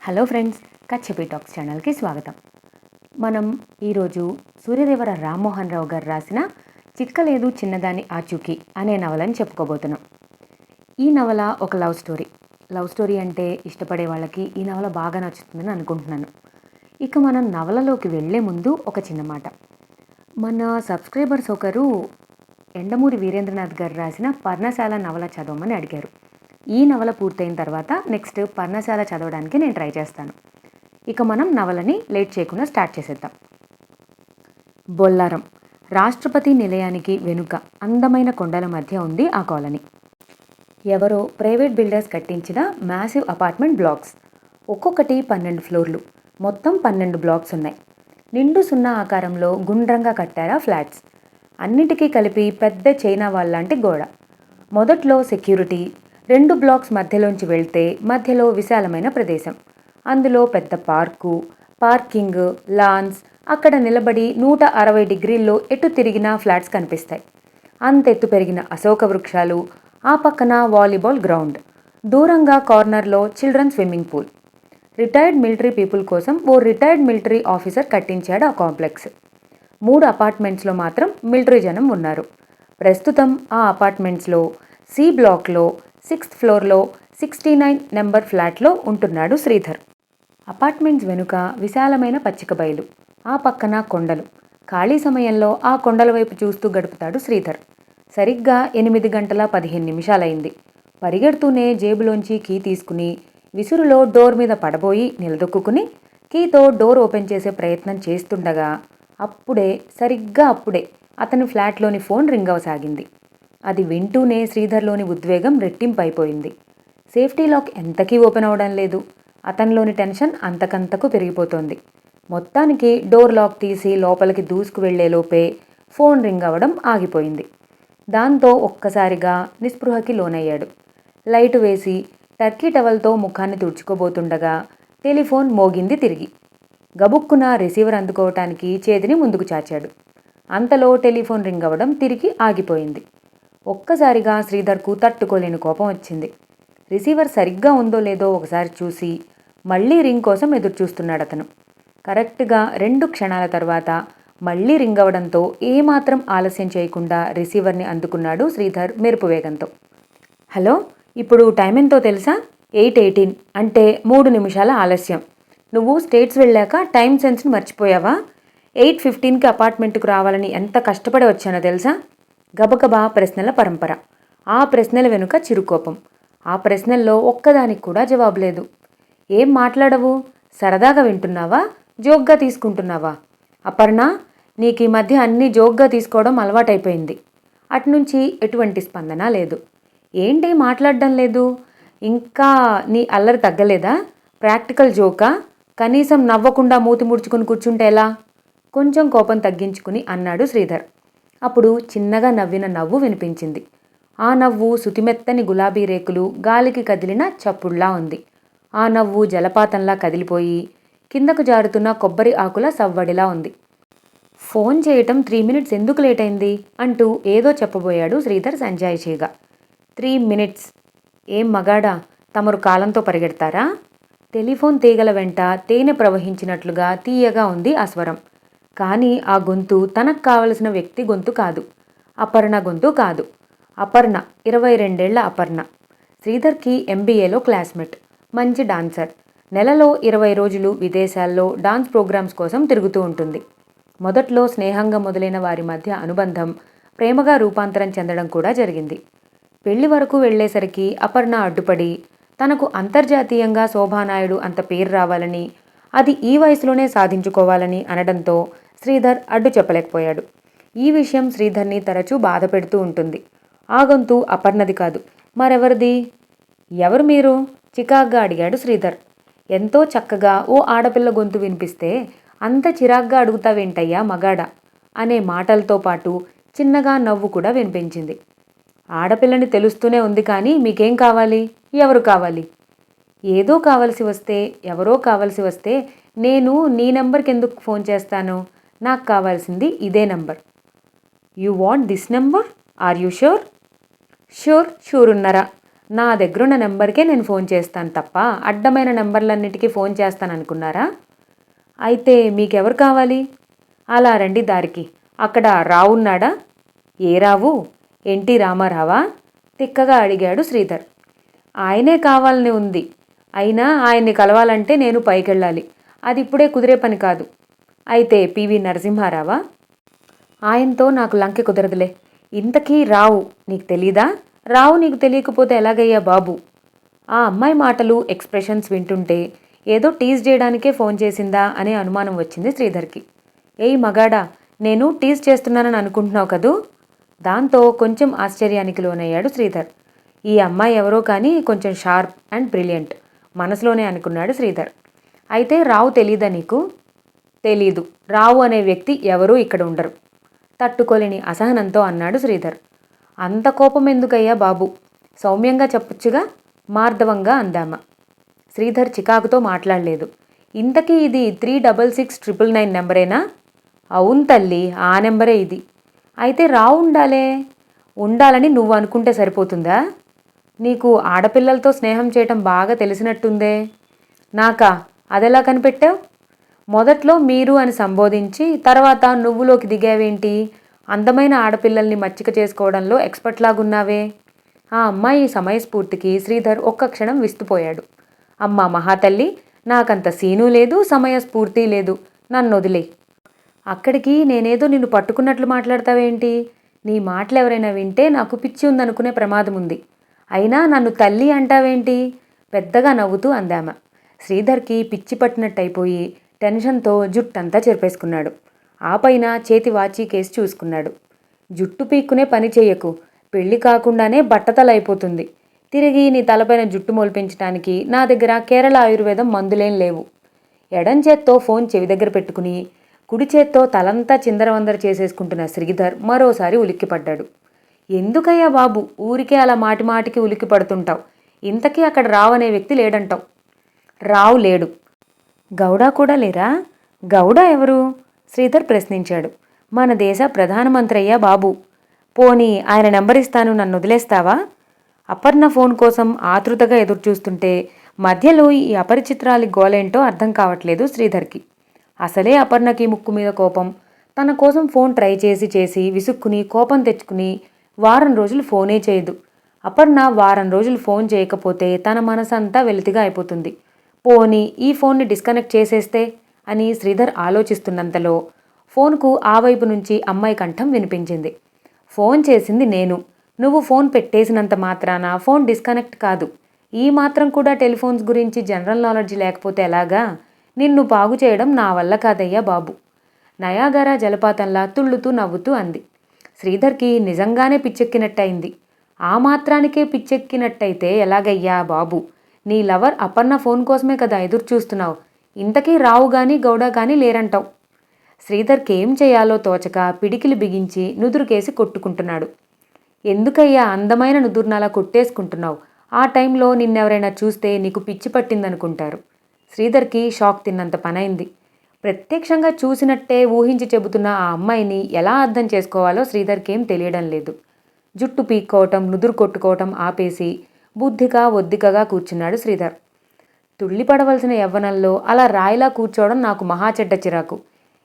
Hello friends, Kachchapi talks ఛానల్కి స్వాగతం. మనం ఈరోజు సూర్యదేవర రామ్మోహన్ రావు గారు రాసిన చిక్కలేదు చిన్నదాని ఆచూకీ అనే నవలని చెప్పుకోబోతున్నాం. ఈ నవల ఒక లవ్ స్టోరీ అంటే ఇష్టపడే వాళ్ళకి ఈ నవల బాగా నచ్చుతుందని అనుకుంటున్నాను. ఇక మనం నవలలోకి వెళ్లే ముందు ఒక చిన్న మాట. మన సబ్స్క్రైబర్స్ ఒకరు ఎండమూరి వీరేంద్రనాథ్ గారు రాసిన పర్ణశాల నవల చదవమని అడిగారు. ఈ నవల పూర్తయిన తర్వాత నెక్స్ట్ పర్ణశాల చదవడానికి నేను ట్రై చేస్తాను. ఇక మనం నవలని లేట్ చేయకుండా స్టార్ట్ చేసేద్దాం. బొల్లారం రాష్ట్రపతి నిలయానికి వెనుక అందమైన కొండల మధ్య ఉంది ఆ కాలనీ. ఎవరో ప్రైవేట్ బిల్డర్స్ కట్టించిన మ్యాసివ్ అపార్ట్మెంట్ బ్లాక్స్. ఒక్కొక్కటి 12 ఫ్లోర్లు. మొత్తం 12 బ్లాక్స్ ఉన్నాయి. నిండు సున్నా ఆకారంలో గుండ్రంగా కట్టారా ఫ్లాట్స్. అన్నిటికీ కలిపి పెద్ద చైనా వాల్ లాంటి గోడ. మొదట్లో సెక్యూరిటీ. 2 బ్లాక్స్ మధ్యలోంచి వెళ్తే మధ్యలో విశాలమైన ప్రదేశం. అందులో పెద్ద పార్కింగ్, లాన్స్. అక్కడ నిలబడి 160 డిగ్రీల్లో ఎటు తిరిగినా ఫ్లాట్స్ కనిపిస్తాయి. అంతెత్తు పెరిగిన అశోక వృక్షాలు. ఆ పక్కన వాలీబాల్ గ్రౌండ్. దూరంగా కార్నర్లో children swimming pool. Retired military people కోసం ఓ రిటైర్డ్ మిలిటరీ ఆఫీసర్ కట్టించాడు ఆ కాంప్లెక్స్. 3 అపార్ట్మెంట్స్లో మాత్రం మిలిటరీ జనం ఉన్నారు. ప్రస్తుతం ఆ అపార్ట్మెంట్స్లో సి బ్లాక్లో 6th ఫ్లోర్లో 69 నెంబర్ ఫ్లాట్లో ఉంటున్నాడు శ్రీధర్. అపార్ట్మెంట్స్ వెనుక విశాలమైన పచ్చిక బయలు. ఆ పక్కన కొండలు. ఖాళీ సమయంలో ఆ కొండల వైపు చూస్తూ గడుపుతాడు శ్రీధర్. సరిగ్గా 8:15 పరిగెడుతూనే జేబులోంచి కీ తీసుకుని విసురులో డోర్ మీద పడబోయి నిలదొక్కుని కీతో డోర్ ఓపెన్ చేసే ప్రయత్నం చేస్తుండగా సరిగ్గా అప్పుడే అతని ఫ్లాట్లోని ఫోన్ రింగ్ అవసాగింది. అది వింటూనే శ్రీధర్లోని ఉద్వేగం రెట్టింపైపోయింది. సేఫ్టీ లాక్ ఎంతకీ ఓపెన్ అవడం లేదు. అతనిలోని టెన్షన్ అంతకంతకు పెరిగిపోతోంది. మొత్తానికి డోర్ లాక్ తీసి లోపలికి దూసుకు వెళ్లేలోపే ఫోన్ రింగ్ అవ్వడం ఆగిపోయింది. దాంతో ఒక్కసారిగా నిస్పృహకి లోనయ్యాడు. లైటు వేసి టర్కీ టవల్తో ముఖాన్ని తుడుచుకోబోతుండగా టెలిఫోన్ మోగింది తిరిగి. గబుక్కున రిసీవర్ అందుకోవటానికి చేతిని ముందుకు చాచాడు. అంతలో టెలిఫోన్ రింగ్ అవ్వడం తిరిగి ఆగిపోయింది. ఒక్కసారిగా శ్రీధర్కు తట్టుకోలేని కోపం వచ్చింది. రిసీవర్ సరిగ్గా ఉందో లేదో ఒకసారి చూసి మళ్లీ రింగ్ కోసం ఎదురుచూస్తున్నాడు అతను. కరెక్ట్గా 2 క్షణాల తర్వాత మళ్లీ రింగ్ అవ్వడంతో ఏమాత్రం ఆలస్యం చేయకుండా రిసీవర్ని అందుకున్నాడు శ్రీధర్ మెరుపు వేగంతో. హలో, ఇప్పుడు టైం ఎంతో తెలుసా? 8:18 అంటే 3 నిమిషాల ఆలస్యం. నువ్వు స్టేట్స్ వెళ్ళాక టైం సెన్స్ని మర్చిపోయావా? 8:15కి అపార్ట్మెంట్కు రావాలని ఎంత కష్టపడి వచ్చానో తెలుసా? గబగబా ప్రశ్నల పరంపర. ఆ ప్రశ్నల వెనుక చిరుకోపం. ఆ ప్రశ్నల్లో ఒక్కదానికి కూడా జవాబు లేదు. ఏం మాట్లాడవు? సరదాగా వింటున్నావా? జోక్గా తీసుకుంటున్నావా? అపర్ణ, నీకు ఈ మధ్య అన్నీ జోక్గా తీసుకోవడం అలవాటైపోయింది. అటునుంచి ఎటువంటి స్పందన లేదు. ఏంటి మాట్లాడడం లేదు? ఇంకా నీ అల్లరి తగ్గలేదా? ప్రాక్టికల్ జోకా? కనీసం నవ్వకుండా మూతి ముడుచుకుని కూర్చుంటే ఎలా? కొంచెం కోపం తగ్గించుకుని అన్నాడు శ్రీధర్. అప్పుడు చిన్నగా నవ్విన నవ్వు వినిపించింది. ఆ నవ్వు సుతిమెత్తని గులాబీ రేకులు గాలికి కదిలిన చప్పుళ్లా ఉంది. ఆ నవ్వు జలపాతంలా కదిలిపోయి కిందకు జారుతున్న కొబ్బరి ఆకుల సవ్వడిలా ఉంది. ఫోన్ చేయటం 3 మినిట్స్ ఎందుకు లేట్ అయింది అంటూ ఏదో చెప్పబోయాడు శ్రీధర్ సంజాయిషీగా. 3 మినిట్స్? ఏం మగాడా, తమరు కాలంతో పరిగెడతారా? టెలిఫోన్ తీగల వెంట తేనె ప్రవహించినట్లుగా తీయగా ఉంది ఆ స్వరం. కానీ ఆ గొంతు తనకు కావలసిన వ్యక్తి గొంతు కాదు. అపర్ణ గొంతు కాదు. అపర్ణ, 22 ఏళ్ల అపర్ణ. శ్రీధర్కి MBAలో క్లాస్మేట్. మంచి డాన్సర్. నెలలో 20 రోజులు విదేశాల్లో డాన్స్ ప్రోగ్రామ్స్ కోసం తిరుగుతూ ఉంటుంది. మొదట్లో స్నేహంగా మొదలైన వారి మధ్య అనుబంధం ప్రేమగా రూపాంతరం చెందడం కూడా జరిగింది. పెళ్లి వరకు వెళ్లేసరికి అపర్ణ అడ్డుపడి తనకు అంతర్జాతీయంగా శోభానాయుడు అంత పేరు రావాలని, అది ఈ వయసులోనే సాధించుకోవాలని అనడంతో శ్రీధర్ అడ్డు చెప్పలేకపోయాడు. ఈ విషయం శ్రీధర్ని తరచూ బాధ పెడుతూ ఉంటుంది. ఆ గొంతు అపర్ణది కాదు, మరెవరిది? ఎవరు మీరు? చికాగ్గా అడిగాడు శ్రీధర్. ఎంతో చక్కగా ఓ ఆడపిల్ల గొంతు వినిపిస్తే అంత చిరాగ్గా అడుగుతావేంటయ్యా మగాడా అనే మాటలతో పాటు చిన్నగా నవ్వు కూడా వినిపించింది. ఆడపిల్లని తెలుస్తూనే ఉంది, కానీ మీకేం కావాలి? ఎవరు కావాలి? ఏదో కావలసి వస్తే, ఎవరో కావలసి వస్తే నేను నీ నెంబర్కి ఎందుకు ఫోన్ చేస్తాను? నాకు కావాల్సింది ఇదే number. You want this number? Are you sure? Sure ఉన్నారా? నా దగ్గరున్న నెంబర్కే నేను ఫోన్ చేస్తాను తప్ప అడ్డమైన నెంబర్లన్నిటికీ ఫోన్ చేస్తాను అనుకున్నారా? అయితే మీకెవరు కావాలి? అలా రండి దారికి. అక్కడ రావున్నాడా? ఏ రావు? ఎన్టీ రామారావా? తిక్కగా అడిగాడు శ్రీధర్. ఆయనే కావాలని ఉంది. అయినా ఆయన్ని కలవాలంటే నేను పైకెళ్ళాలి. అది ఇప్పుడే కుదిరే పని కాదు. అయితే పివి నరసింహారావా? ఆయనతో నాకు లంకె కుదరదులే. ఇంతకీ రావు నీకు తెలీదా? రావు నీకు తెలియకపోతే ఎలాగయ్యా బాబు? ఆ అమ్మాయి మాటలు, ఎక్స్ప్రెషన్స్ వింటుంటే ఏదో టీజ్ చేయడానికే ఫోన్ చేసిందా అనే అనుమానం వచ్చింది శ్రీధర్కి. ఏయ్ మగాడా, నేను టీజ్ చేస్తున్నానని అనుకుంటున్నావు కదూ? దాంతో కొంచెం ఆశ్చర్యానికి లోనయ్యాడు శ్రీధర్. ఈ అమ్మాయి ఎవరో కానీ కొంచెం షార్ప్ అండ్ బ్రిలియంట్ మనసులోనే అనుకున్నాడు శ్రీధర్. అయితే రావు తెలీదా నీకు? తెలీదు. రావు అనే వ్యక్తి ఎవరూ ఇక్కడ ఉండరు. తట్టుకోలేని అసహనంతో అన్నాడు శ్రీధర్. అంత కోపం ఎందుకయ్యా బాబు? సౌమ్యంగా చెప్పొచ్చుగా? మార్దవంగా అందామ. శ్రీధర్ చికాకుతో మాట్లాడలేదు. ఇంతకీ ఇది 366999 నెంబరేనా? అవును తల్లి, ఆ నెంబరే ఇది. అయితే రావు ఉండాలే. ఉండాలని నువ్వు అనుకుంటే సరిపోతుందా? నీకు ఆడపిల్లలతో స్నేహం చేయటం బాగా తెలిసినట్టుందే. నాకా? అదెలా కనిపెట్టావు? మొదట్లో మీరు అని సంబోధించి తర్వాత నువ్వులోకి దిగావేంటి? అందమైన ఆడపిల్లల్ని మచ్చిక చేసుకోవడంలో ఎక్స్పర్ట్ లాగున్నావే. ఆ అమ్మాయి సమయస్ఫూర్తికి శ్రీధర్ ఒక్క క్షణం విస్తుపోయాడు. అమ్మా మహాతల్లి, నాకంత సీను లేదు, సమయస్ఫూర్తి లేదు. నన్ను వదిలే. అక్కడికి నేనేదో నిన్ను పట్టుకున్నట్లు మాట్లాడతావేంటి? నీ మాటలు ఎవరైనా వింటే నాకు పిచ్చి ఉందనుకునే ప్రమాదం ఉంది. అయినా నన్ను తల్లి అంటావేంటి? పెద్దగా నవ్వుతూ అందామ. శ్రీధర్కి పిచ్చి పట్టినట్టయిపోయి టెన్షన్తో జుట్టంతా చెరిపేసుకున్నాడు. ఆ పైన చేతి వాచీ కేసి చూసుకున్నాడు. జుట్టు పీక్కునే పని చెయ్యకు. పెళ్లి కాకుండానే బట్టతలైపోతుంది. తిరిగి నీ తలపైన జుట్టు మొలిపించడానికి నా దగ్గర కేరళ ఆయుర్వేదం మందులేం లేవు. ఎడం చేత్తో ఫోన్ చెవి దగ్గర పెట్టుకుని కుడి చేత్తో తలంతా చిందరవందర చేసేసుకుంటున్న శ్రీధర్ మరోసారి ఉలిక్కిపడ్డాడు. ఎందుకయ్యా బాబు ఊరికే అలా మాటిమాటికి ఉలిక్కి పడుతుంటావు? ఇంతకీ అక్కడ రావు అనే వ్యక్తి లేడంటావు. రావు లేడు. గౌడ కూడా లేరా? గౌడ ఎవరు? శ్రీధర్ ప్రశ్నించాడు. మన దేశ ప్రధానమంత్రి అయ్యా బాబు. పోనీ ఆయన నెంబర్ ఇస్తాను, నన్ను వదిలేస్తావా? అపర్ణ ఫోన్ కోసం ఆతృతగా ఎదురుచూస్తుంటే మధ్యలో ఈ అపరిచిత్రాలి గోలేంటో అర్థం కావట్లేదు శ్రీధర్కి. అసలే అపర్ణకి ముక్కు మీద కోపం. తన కోసం ఫోన్ ట్రై చేసి విసుక్కుని కోపం తెచ్చుకుని వారం రోజులు ఫోనే చేయదు. అపర్ణ వారం రోజులు ఫోన్ చేయకపోతే తన మనసంతా వెలితిగా అయిపోతుంది. పోనీ ఈ ఫోన్ని డిస్కనెక్ట్ చేసేస్తే అని శ్రీధర్ ఆలోచిస్తున్నంతలో ఫోన్కు ఆ వైపు నుంచి అమ్మాయి కంఠం వినిపించింది. ఫోన్ చేసింది నేను. నువ్వు ఫోన్ పెట్టేసినంత మాత్రాన ఫోన్ డిస్కనెక్ట్ కాదు. ఈ మాత్రం కూడా టెలిఫోన్స్ గురించి జనరల్ నాలెడ్జ్ లేకపోతే ఎలాగా? నిన్ను బాగు చేయడం నా వల్ల కాదయ్యా బాబు. నయాగరా జలపాతంలా తుళ్ళుతూ నవ్వుతూ అంది. శ్రీధర్కి నిజంగానే పిచ్చెక్కినట్టయింది. ఆ మాత్రానికే పిచ్చెక్కినట్టయితే ఎలాగయ్యా బాబు? నీ లవర్ అపర్ణ ఫోన్ కోసమే కదా ఎదురు చూస్తున్నావు. ఇంతకీ రావు గాని గౌడ గాని లేరంటావు. శ్రీధర్కి ఏం చేయాలో తోచక పిడికిలి బిగించి నుదురుకేసి కొట్టుకుంటున్నాడు. ఎందుకయ్యా అందమైన నుదురునలా కొట్టేసుకుంటున్నావు? ఆ టైంలో నిన్నెవరైనా చూస్తే నీకు పిచ్చి పట్టిందనుకుంటారు. శ్రీధర్కి షాక్ తిన్నంత పనైంది. ప్రత్యక్షంగా చూసినట్టే ఊహించి చెబుతున్న ఆ అమ్మాయిని ఎలా అర్థం చేసుకోవాలో శ్రీధర్కి ఏం తెలియడం లేదు. జుట్టు పీక్కోవటం, నుదురు కొట్టుకోవటం ఆపేసి బుద్ధిగా ఒద్దికగా కూర్చున్నాడు శ్రీధర్. తుళ్ళిపడవలసిన యవ్వనంలో అలా రాయిలా కూర్చోవడం నాకు మహాచెడ్డ చిరాకు.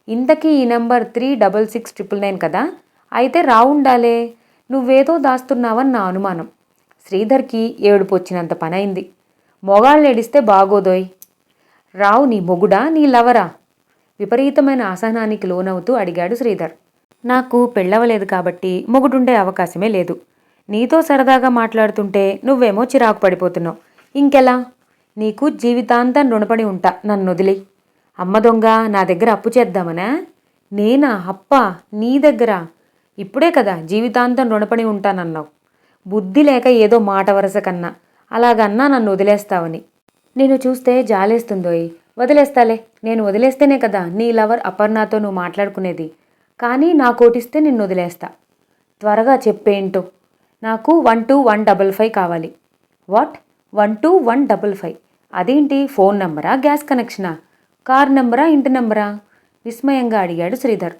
ఇంతకీ ఈ నెంబర్ 366999 కదా? అయితే రావుండాలే. నువ్వేదో దాస్తున్నావని నా అనుమానం. శ్రీధర్కి ఏడుపు వచ్చినంత పనైంది. మొగాళ్ళు ఏడిస్తే బాగోదోయ్. రావు నీ మొగుడా, నీ లవరా? విపరీతమైన అసహనానికి లోనవుతూ అడిగాడు శ్రీధర్. నాకు పెళ్ళవలేదు కాబట్టి మొగుడుండే అవకాశమే లేదు. నీతో సరదాగా మాట్లాడుతుంటే నువ్వేమో చిరాకు పడిపోతున్నావు. ఇంకెలా? నీకు జీవితాంతం రుణపడి ఉంటా, నన్ను వదిలి. అమ్మ దొంగ, నా దగ్గర అప్పు చేద్దామనా? నేనా అప్పా? నీ దగ్గర? ఇప్పుడే కదా జీవితాంతం రుణపడి ఉంటానన్నావు. బుద్ధి లేక ఏదో మాట వరస కన్నా అలాగన్నా నన్ను వదిలేస్తావని. నేను చూస్తే జాలేస్తుందోయ్. వదిలేస్తాలే. నేను వదిలేస్తేనే కదా నీ లవర్ అపర్ణతో నువ్వు మాట్లాడుకునేది. కానీ నా కోటిస్తే నిన్ను వదిలేస్తా. త్వరగా చెప్పేంటో. నాకు 12155 కావాలి. వాట్? 12155? అదేంటి? ఫోన్ నంబరా, గ్యాస్ కనెక్షనా, కార్ నెంబరా, ఇంటి నెంబరా? విస్మయంగా అడిగాడు శ్రీధర్.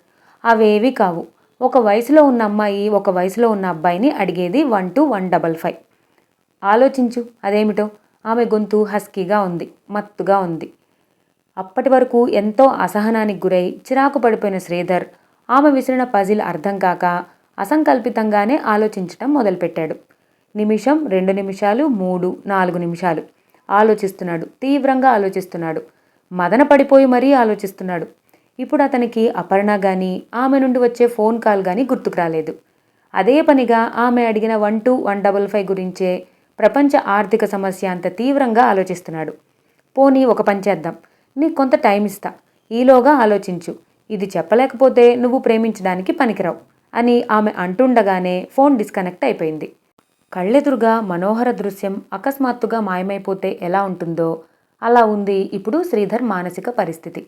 అవేవి కావు. ఒక వయసులో ఉన్న అమ్మాయి ఒక వయసులో ఉన్న అబ్బాయిని అడిగేది 12155. ఆలోచించు అదేమిటో. ఆమె గొంతు హస్కీగా ఉంది, మత్తుగా ఉంది. అప్పటి వరకు ఎంతో అసహనానికి గురై చిరాకు పడిపోయిన శ్రీధర్ ఆమె విసిరిన పజిల్ అర్థం కాక అసంకల్పితంగానే ఆలోచించటం మొదలుపెట్టాడు. నిమిషం, 2 నిమిషాలు, 3, 4 నిమిషాలు ఆలోచిస్తున్నాడు. తీవ్రంగా ఆలోచిస్తున్నాడు. మదన పడిపోయి మరీ ఆలోచిస్తున్నాడు. ఇప్పుడు అతనికి అపర్ణ కానీ ఆమె నుండి వచ్చే ఫోన్ కాల్ కానీ గుర్తుకు రాలేదు. అదే పనిగా ఆమె అడిగిన 12-155 గురించే ప్రపంచ ఆర్థిక సమస్య అంత తీవ్రంగా ఆలోచిస్తున్నాడు. పోనీ ఒక పని చేద్దాం, నీకు కొంత టైం ఇస్తా, ఈలోగా ఆలోచించు. ఇది చెప్పలేకపోతే నువ్వు ప్రేమించడానికి పనికిరావు అని ఆమె అంటుండగానే ఫోన్ డిస్కనెక్ట్ అయిపోయింది. కళ్ళెదురుగా మనోహర దృశ్యం అకస్మాత్తుగా మాయమైపోతే ఎలా ఉంటుందో అలా ఉంది ఇప్పుడు శ్రీధర్ మానసిక పరిస్థితి.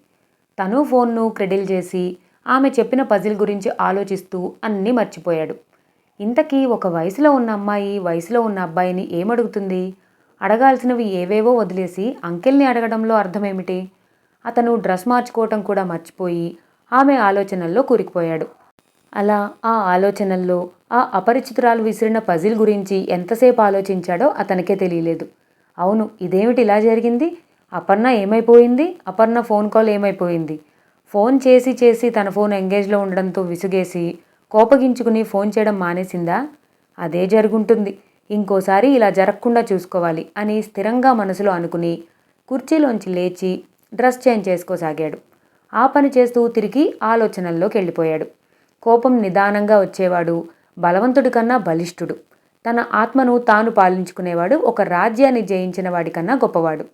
తను ఫోన్ను క్రెడిల్ చేసి ఆమె చెప్పిన పజిల్ గురించి ఆలోచిస్తూ అన్నీ మర్చిపోయాడు. ఇంతకీ ఒక వయసులో ఉన్న అమ్మాయి వయసులో ఉన్న అబ్బాయిని ఏమడుగుతుంది? అడగాల్సినవి ఏవేవో వదిలేసి అంకెల్ని అడగడంలో అర్థమేమిటి? అతను డ్రెస్ మార్చుకోవటం కూడా మర్చిపోయి ఆమె ఆలోచనల్లో కూరుకుపోయాడు. అలా ఆ ఆలోచనల్లో ఆ అపరిచితురాలు విసిరిన పజిల్ గురించి ఎంతసేపు ఆలోచించాడో అతనికే తెలియలేదు. అవును, ఇదేమిటి ఇలా జరిగింది? అపర్ణ ఏమైపోయింది? అపర్ణ ఫోన్ కాల్ ఏమైపోయింది? ఫోన్ చేసి చేసి తన ఫోన్ ఎంగేజ్లో ఉండడంతో విసుగేసి కోపగించుకుని ఫోన్ చేయడం మానేసిందా? అదే జరుగుంటుంది. ఇంకోసారి ఇలా జరగకుండా చూసుకోవాలి అని స్థిరంగా మనసులో అనుకుని కుర్చీలోంచి లేచి డ్రెస్ చేంజ్ చేసుకోసాగాడు. ఆ పని చేస్తూ తిరిగి ఆలోచనల్లోకి వెళ్ళిపోయాడు. కోపం నిదానంగా వచ్చేవాడు, బలవంతుడి కన్నా బలిష్ఠుడు. తన ఆత్మను తాను పాలించుకునేవాడు, ఒక రాజ్యాన్ని జయించిన వాడికన్నా గొప్పవాడు.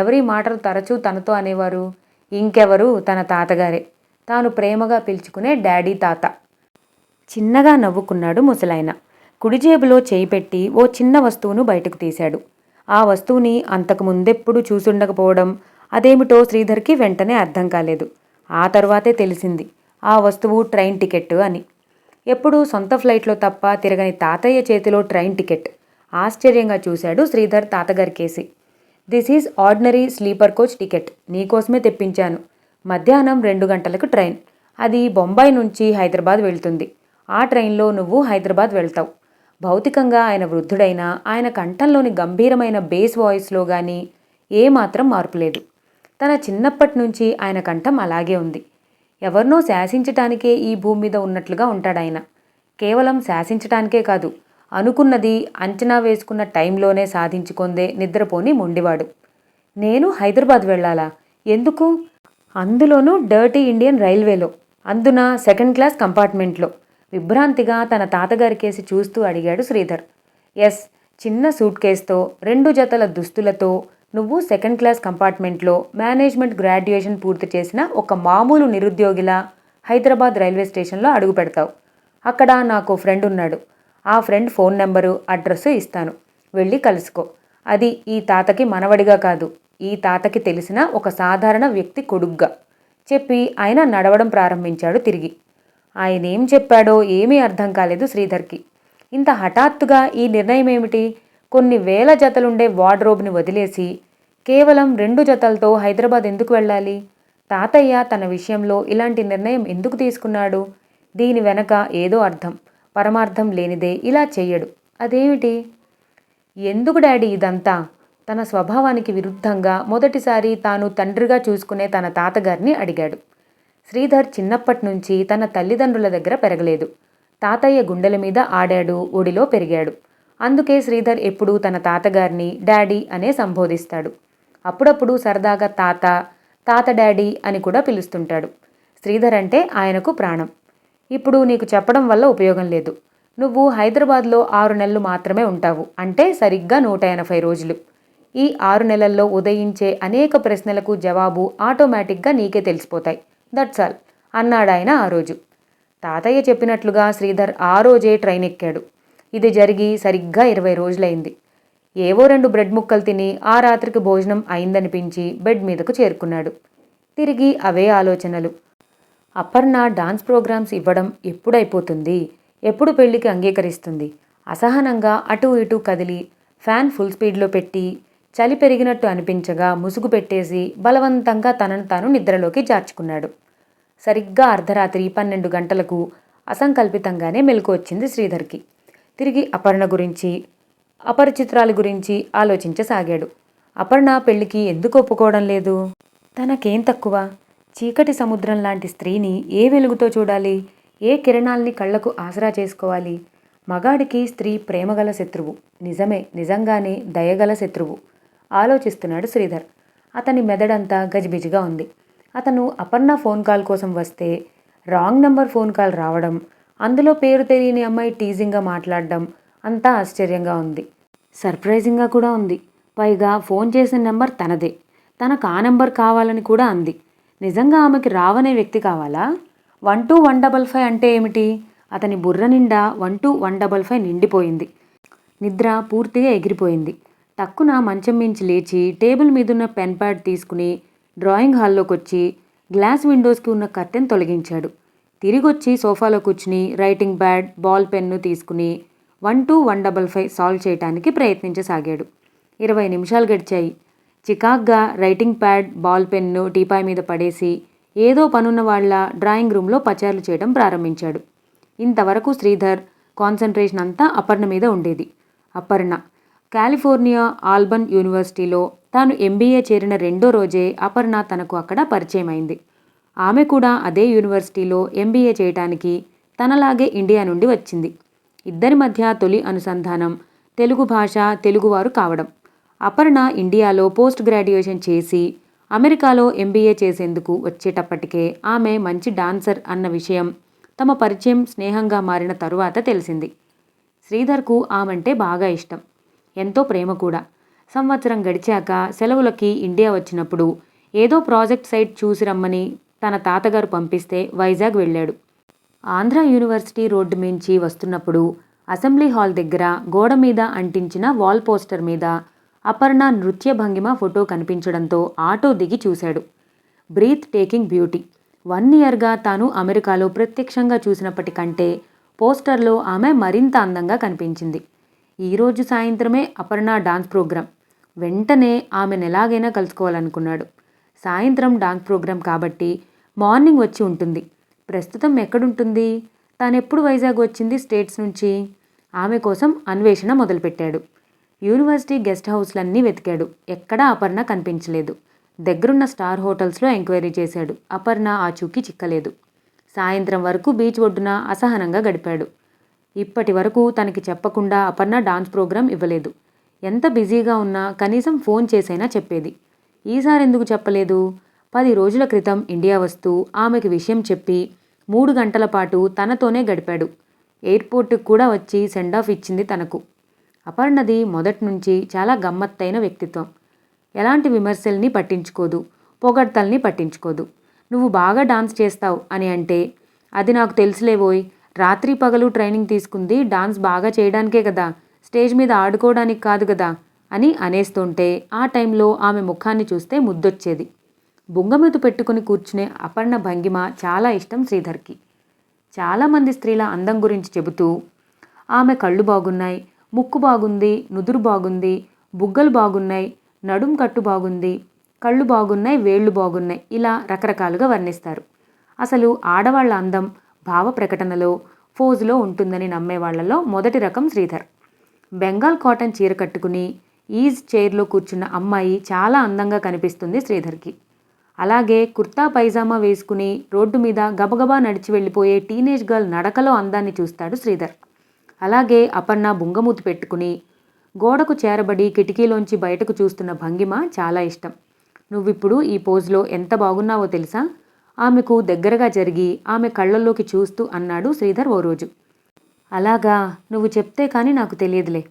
ఎవరి మాటలు తరచూ తనతో అనేవారు? ఇంకెవరు, తన తాతగారే. తాను ప్రేమగా పిలుచుకునే డాడీ తాత. చిన్నగా నవ్వుకున్నాడు ముసలాయన. కుడి జేబులో చేయి పెట్టి ఓ చిన్న వస్తువును బయటకు తీశాడు. ఆ వస్తువుని అంతకు ముందెప్పుడు చూసుండకపోవడం అదేమిటో శ్రీధర్కి వెంటనే అర్థం కాలేదు. ఆ తర్వాతే తెలిసింది ఆ వస్తువు ట్రైన్ టికెట్ అని. ఎప్పుడూ సొంత ఫ్లైట్లో తప్ప తిరగని తాతయ్య చేతిలో ట్రైన్ టికెట్. ఆశ్చర్యంగా చూశాడు శ్రీధర్ తాతగారి కేసి. This is ordinary sleeper coach ticket. నీకోసమే తెప్పించాను. మధ్యాహ్నం 2 గంటలకు ట్రైన్. అది బొంబాయి నుంచి హైదరాబాద్ వెళ్తుంది. ఆ ట్రైన్లో నువ్వు హైదరాబాద్ వెళ్తావు. భౌతికంగా ఆయన వృద్ధుడైనా ఆయన కంఠంలోని గంభీరమైన బేస్ వాయిస్లో కానీ ఏమాత్రం మార్పు లేదు. తన చిన్నప్పటి నుంచి ఆయన కంఠం అలాగే ఉంది. ఎవరినో శాసించటానికే ఈ భూమి మీద ఉన్నట్లుగా ఉంటాడాయన. కేవలం శాసించటానికే కాదు, అనుకున్నది అంచనా వేసుకున్న టైంలోనే సాధించుకొందే నిద్రపోని మొండివాడు. నేను హైదరాబాద్ వెళ్ళాలా? ఎందుకు? అందులోనూ డర్టీ ఇండియన్ రైల్వేలో, అందున 2nd క్లాస్ కంపార్ట్మెంట్లో. విభ్రాంతిగా తన తాతగారి కేసి చూస్తూ అడిగాడు శ్రీధర్. ఎస్, చిన్న సూట్ కేసుతో 2 జతల దుస్తులతో నువ్వు 2nd క్లాస్ కంపార్ట్మెంట్లో మేనేజ్మెంట్ గ్రాడ్యుయేషన్ పూర్తి చేసిన ఒక మామూలు నిరుద్యోగిలా హైదరాబాద్ రైల్వే స్టేషన్లో అడుగు పెడతావు. అక్కడ నాకు ఫ్రెండ్ ఉన్నాడు. ఆ ఫ్రెండ్ ఫోన్ నెంబరు, అడ్రస్సు ఇస్తాను. వెళ్ళి కలుసుకో. అది ఈ తాతకి మనవడిగా కాదు, ఈ తాతకి తెలిసిన ఒక సాధారణ వ్యక్తి కొడుగ్గా చెప్పి ఆయన నడవడం ప్రారంభించాడు తిరిగి. ఆయనేం చెప్పాడో ఏమీ అర్థం కాలేదు శ్రీధర్కి. ఇంత హఠాత్తుగా ఈ నిర్ణయం ఏమిటి? కొన్ని వేల జతలుండే వార్డ్రోబ్ని వదిలేసి కేవలం 2 జతలతో హైదరాబాద్ ఎందుకు వెళ్ళాలి? తాతయ్య తన విషయంలో ఇలాంటి నిర్ణయం ఎందుకు తీసుకున్నాడు? దీని వెనక ఏదో అర్థం, పరమార్థం లేనిదే ఇలా చెయ్యడు. అదేమిటి? ఎందుకు డాడీ ఇదంతా? తన స్వభావానికి విరుద్ధంగా మొదటిసారి తాను తండ్రిగా చూసుకునే తన తాతగారిని అడిగాడు. శ్రీధర్ చిన్నప్పటి నుంచి తన తల్లిదండ్రుల దగ్గర పెరగలేదు. తాతయ్య గుండెల మీద ఆడాడు, ఒడిలో పెరిగాడు. అందుకే శ్రీధర్ ఎప్పుడూ తన తాతగారిని డాడీ అనే సంబోధిస్తాడు. అప్పుడప్పుడు సరదాగా తాత డాడీ అని కూడా పిలుస్తుంటాడు. శ్రీధర్ అంటే ఆయనకు ప్రాణం. ఇప్పుడు నీకు చెప్పడం వల్ల ఉపయోగం లేదు. నువ్వు హైదరాబాద్లో 6 నెలలు మాత్రమే ఉంటావు. అంటే సరిగ్గా 180 రోజులు. ఈ 6 నెలల్లో ఉదయించే అనేక ప్రశ్నలకు జవాబు ఆటోమేటిక్గా నీకే తెలిసిపోతాయి. దట్స్ ఆల్ అన్నాడాయన ఆ రోజు. తాతయ్య చెప్పినట్లుగా శ్రీధర్ ఆ రోజే ట్రైన్ ఎక్కాడు. ఇది జరిగి సరిగ్గా 20 రోజులైంది. ఏవో 2 బ్రెడ్ ముక్కలు తిని ఆ రాత్రికి భోజనం అయిందనిపించి బెడ్ మీదకు చేరుకున్నాడు. తిరిగి అవే ఆలోచనలు. అపర్ణ డాన్స్ ప్రోగ్రామ్స్ ఇవ్వడం ఎప్పుడైపోతుంది? ఎప్పుడు పెళ్లికి అంగీకరిస్తుంది? అసహనంగా అటూ ఇటూ కదిలి ఫ్యాన్ ఫుల్ స్పీడ్లో పెట్టి చలి పెరిగినట్టు అనిపించగా ముసుగు పెట్టేసి బలవంతంగా తనను తాను నిద్రలోకి జార్చుకున్నాడు. సరిగ్గా అర్ధరాత్రి 12 గంటలకు అసంకల్పితంగానే మెలకు వచ్చింది శ్రీధర్కి. తిరిగి అపర్ణ గురించి, అపరిచితురాలి గురించి ఆలోచించసాగాడు. అపర్ణ పెళ్లికి ఎందుకు ఒప్పుకోవడం లేదు? తనకేం తక్కువ? చీకటి సముద్రం లాంటి స్త్రీని ఏ వెలుగుతో చూడాలి? ఏ కిరణాల్ని కళ్లకు ఆసరా చేసుకోవాలి? మగాడికి స్త్రీ ప్రేమగల శత్రువు. నిజంగానే దయగల శత్రువు. ఆలోచిస్తున్నాడు శ్రీధర్. అతని మెదడంతా గజిబిజిగా ఉంది. అతను అపర్ణ ఫోన్ కాల్ కోసం వస్తే రాంగ్ నెంబర్ ఫోన్ కాల్ రావడం, అందులో పేరు తెలియని అమ్మాయి టీజింగ్గా మాట్లాడడం అంతా ఆశ్చర్యంగా ఉంది. సర్ప్రైజింగ్గా కూడా ఉంది. పైగా ఫోన్ చేసిన నెంబర్ తనదే. తనకు ఆ నెంబర్ కావాలని కూడా అంది. నిజంగా ఆమెకి రావనే వ్యక్తి కావాలా? 12155 అంటే ఏమిటి? అతని బుర్ర నిండా 12155 నిండిపోయింది. నిద్ర పూర్తిగా ఎగిరిపోయింది. టక్కున మంచం మించి లేచి టేబుల్ మీదున్న పెన్ ప్యాడ్ తీసుకుని డ్రాయింగ్ హాల్లోకి వచ్చి గ్లాస్ విండోస్కి ఉన్న కర్టెన్ తొలగించాడు. తిరిగొచ్చి సోఫాలో కూర్చుని రైటింగ్ ప్యాడ్, బాల్ పెన్ను తీసుకుని 12155 సాల్వ్ చేయడానికి ప్రయత్నించసాగాడు. 20 నిమిషాలు గడిచాయి. చికాగ్గా writing pad, ball pen teapoy మీద పడేసి ఏదో పనున్న వాళ్ళ డ్రాయింగ్ రూమ్లో పచార్లు చేయడం ప్రారంభించాడు. ఇంతవరకు శ్రీధర్ కాన్సన్ట్రేషన్ అంతా అపర్ణ మీద ఉండేది. అపర్ణ కాలిఫోర్నియా ఆల్బన్ యూనివర్సిటీలో తాను ఎంబీఏ చేరిన రెండో రోజే అపర్ణ తనకు అక్కడ పరిచయమైంది. ఆమె కూడా అదే యూనివర్సిటీలో ఎంబీఏ చేయటానికి తనలాగే ఇండియా నుండి వచ్చింది. ఇద్దరి మధ్య తొలి అనుసంధానం తెలుగు భాష, తెలుగువారు కావడం. అపర్ణ ఇండియాలో పోస్ట్ గ్రాడ్యుయేషన్ చేసి అమెరికాలో ఎంబీఏ చేసేందుకు వచ్చేటప్పటికే ఆమె మంచి డాన్సర్ అన్న విషయం తమ పరిచయం స్నేహంగా మారిన తరువాత తెలిసింది. శ్రీధర్కు ఆమంటే బాగా ఇష్టం, ఎంతో ప్రేమ కూడా. సంవత్సరం గడిచాక సెలవులకి ఇండియా వచ్చినప్పుడు ఏదో ప్రాజెక్ట్ సైట్ చూసి రమ్మని తన తాతగారు పంపిస్తే వైజాగ్ వెళ్ళాడు. ఆంధ్ర యూనివర్సిటీ రోడ్డు మించి వస్తున్నప్పుడు అసెంబ్లీ హాల్ దగ్గర గోడ మీద అంటించిన వాల్ పోస్టర్ మీద అపర్ణ నృత్య భంగిమ ఫోటో కనిపించడంతో ఆటో దిగి చూశాడు. Breath taking beauty. 1 ఇయర్గా తాను అమెరికాలో ప్రత్యక్షంగా చూసినప్పటికంటే పోస్టర్లో ఆమె మరింత అందంగా కనిపించింది. ఈరోజు సాయంత్రమే అపర్ణ డాన్స్ ప్రోగ్రాం. వెంటనే ఆమెను ఎలాగైనా కలుసుకోవాలనుకున్నాడు. సాయంత్రం డాన్స్ ప్రోగ్రాం కాబట్టి మార్నింగ్ వచ్చి ఉంటుంది. ప్రస్తుతం ఎక్కడుంటుంది? తానెప్పుడు వైజాగ్ వచ్చింది స్టేట్స్ నుంచి? ఆమె కోసం అన్వేషణ మొదలుపెట్టాడు. యూనివర్సిటీ గెస్ట్ హౌస్లన్నీ వెతికాడు. ఎక్కడా అపర్ణ కనిపించలేదు. దగ్గరున్న స్టార్ హోటల్స్లో ఎంక్వైరీ చేశాడు. అపర్ణ ఆచూకీ చిక్కలేదు. సాయంత్రం వరకు బీచ్ ఒడ్డున అసహనంగా గడిపాడు. ఇప్పటి వరకు తనకి చెప్పకుండా అపర్ణ డాన్స్ ప్రోగ్రాం ఇవ్వలేదు. ఎంత బిజీగా ఉన్నా కనీసం ఫోన్ చేసైనా చెప్పేది. ఈసారి ఎందుకు చెప్పలేదు? 10 రోజుల క్రితం ఇండియా వస్తూ ఆమెకి విషయం చెప్పి 3 గంటల పాటు తనతోనే గడిపాడు. ఎయిర్పోర్టుకు కూడా వచ్చి సెండ్ ఆఫ్ ఇచ్చింది తనకు. అపర్ణది మొదటి నుంచి చాలా గమ్మత్తైన వ్యక్తిత్వం. ఎలాంటి విమర్శల్ని పట్టించుకోదు, పొగడ్తల్ని పట్టించుకోదు. నువ్వు బాగా డాన్స్ చేస్తావు అని అంటే, అది నాకు తెలుసులేవోయ్, రాత్రి పగలు ట్రైనింగ్ తీసుకుంది డాన్స్ బాగా చేయడానికే కదా, స్టేజ్ మీద ఆడుకోవడానికి కాదు కదా అని అనేస్తుంటే ఆ టైంలో ఆమె ముఖాన్ని చూస్తే ముద్దొచ్చేది. బుంగమీద పెట్టుకుని కూర్చునే అపర్ణ భంగిమ చాలా ఇష్టం శ్రీధర్కి. చాలామంది స్త్రీల అందం గురించి చెబుతూ ఆమె కళ్ళు బాగున్నాయి, ముక్కు బాగుంది, నుదురు బాగుంది, బుగ్గలు బాగున్నాయి, నడుం కట్టు బాగుంది, కళ్ళు బాగున్నాయి, వేళ్ళు బాగున్నాయి, ఇలా రకరకాలుగా వర్ణిస్తారు. అసలు ఆడవాళ్ల అందం భావ ప్రకటనలో, ఫోజులో ఉంటుందని నమ్మేవాళ్లలో మొదటి రకం శ్రీధర్. బెంగాల్ కాటన్ చీర కట్టుకుని ఈజ్ చైర్లో కూర్చున్న అమ్మాయి చాలా అందంగా కనిపిస్తుంది శ్రీధర్కి. అలాగే కుర్తా పైజామా వేసుకుని రోడ్డు మీద గబగబా నడిచి వెళ్ళిపోయే టీనేజ్ గర్ల్ నడకలో అందాన్ని చూస్తాడు శ్రీధర్. అలాగే అపర్ణ బుంగమూతి పెట్టుకుని గోడకు చేరబడి కిటికీలోంచి బయటకు చూస్తున్న భంగిమ చాలా ఇష్టం. నువ్విప్పుడు ఈ పోజ్లో ఎంత బాగున్నావో తెలుసా? ఆమెకు దగ్గరగా జరిగి ఆమె కళ్ళల్లోకి చూస్తూ అన్నాడు శ్రీధర్ ఓ రోజు. అలాగా, నువ్వు చెప్తే కానీ నాకు తెలియదులే.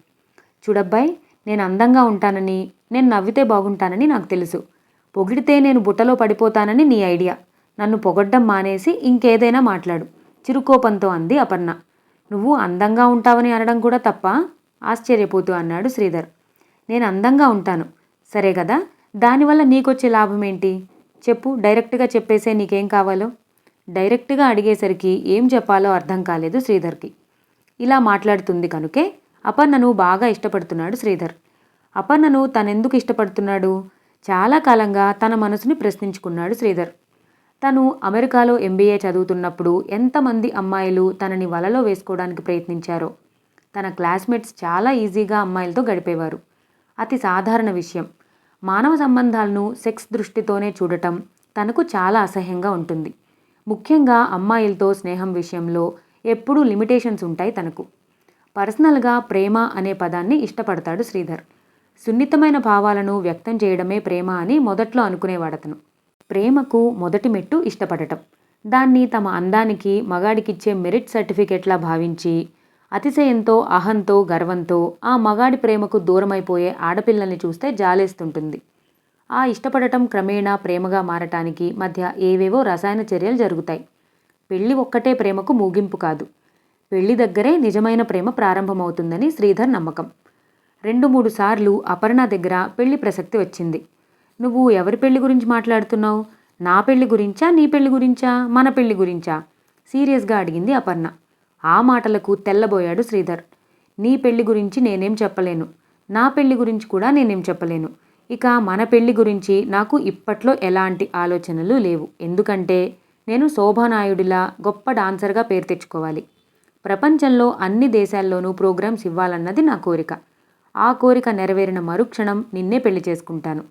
చూడబ్బాయ్, నేను అందంగా ఉంటానని, నేను నవ్వితే బాగుంటానని నాకు తెలుసు. పొగిడితే నేను బుట్టలో పడిపోతానని నీ ఐడియా. నన్ను పొగడ్డం మానేసి ఇంకేదైనా మాట్లాడు, చిరుకోపంతో అంది అపర్ణ. నువ్వు అందంగా ఉంటావని అనడం కూడా తప్ప? ఆశ్చర్యపోతూ అన్నాడు శ్రీధర్. నేను అందంగా ఉంటాను సరే కదా, దానివల్ల నీకొచ్చే లాభం ఏంటి? చెప్పు, డైరెక్ట్గా చెప్పేసే నీకేం కావాలో. డైరెక్ట్గా అడిగేసరికి ఏం చెప్పాలో అర్థం కాలేదు శ్రీధర్కి. ఇలా మాట్లాడుతుంది కనుకే అపర్ణను బాగా ఇష్టపడుతున్నాడు శ్రీధర్. అపర్ణను తనెందుకు ఇష్టపడుతున్నాడు? చాలా కాలంగా తన మనసుని ప్రశ్నించుకున్నాడు శ్రీధర్. తను అమెరికాలో ఎంబీఏ చదువుతున్నప్పుడు ఎంతమంది అమ్మాయిలు తనని వలలో వేసుకోవడానికి ప్రయత్నించారో. తన క్లాస్మేట్స్ చాలా ఈజీగా అమ్మాయిలతో గడిపేవారు. అతి సాధారణ విషయం. మానవ సంబంధాలను సెక్స్ దృష్టితోనే చూడటం తనకు చాలా అసహ్యంగా ఉంటుంది. ముఖ్యంగా అమ్మాయిలతో స్నేహం విషయంలో ఎప్పుడూ లిమిటేషన్స్ ఉంటాయి తనకు. పర్సనల్గా ప్రేమ అనే పదాన్ని ఇష్టపడతాడు శ్రీధర్. సున్నితమైన భావాలను వ్యక్తం చేయడమే ప్రేమ అని మొదట్లో అనుకునేవాడతను. ప్రేమకు మొదటి మెట్టు ఇష్టపడటం. దాన్ని తమ అందానికి మగాడికిచ్చే మెరిట్ సర్టిఫికెట్లా భావించి అతిశయంతో, అహంతో, గర్వంతో ఆ మగాడి ప్రేమకు దూరమైపోయే ఆడపిల్లల్ని చూస్తే జాలేస్తుంటుంది. ఆ ఇష్టపడటం క్రమేణా ప్రేమగా మారటానికి మధ్య ఏవేవో రసాయన చర్యలు జరుగుతాయి. పెళ్లి ఒక్కటే ప్రేమకు ముగింపు కాదు. పెళ్లి దగ్గరే నిజమైన ప్రేమ ప్రారంభమవుతుందని శ్రీధర్ నమ్మకం. 2-3 సార్లు అపర్ణ దగ్గర పెళ్లి ప్రసక్తి వచ్చింది. నువ్వు ఎవరి పెళ్లి గురించి మాట్లాడుతున్నావు? నా పెళ్లి గురించా, నీ పెళ్లి గురించా, మన పెళ్లి గురించా? సీరియస్గా అడిగింది అపర్ణ. ఆ మాటలకు తెల్లబోయాడు శ్రీధర్. నీ పెళ్లి గురించి నేనేం చెప్పలేను, నా పెళ్లి గురించి కూడా నేనేం చెప్పలేను. ఇక మన పెళ్లి గురించి నాకు ఇప్పట్లో ఎలాంటి ఆలోచనలు లేవు. ఎందుకంటే నేను శోభానాయుడిలా గొప్ప డాన్సర్గా పేరు తెచ్చుకోవాలి. ప్రపంచంలో అన్ని దేశాల్లోనూ ప్రోగ్రామ్స్ ఇవ్వాలన్నది నా కోరిక. ఆ కోరిక నెరవేరిన మరుక్షణం నిన్నే పెళ్లి చేసుకుంటాను.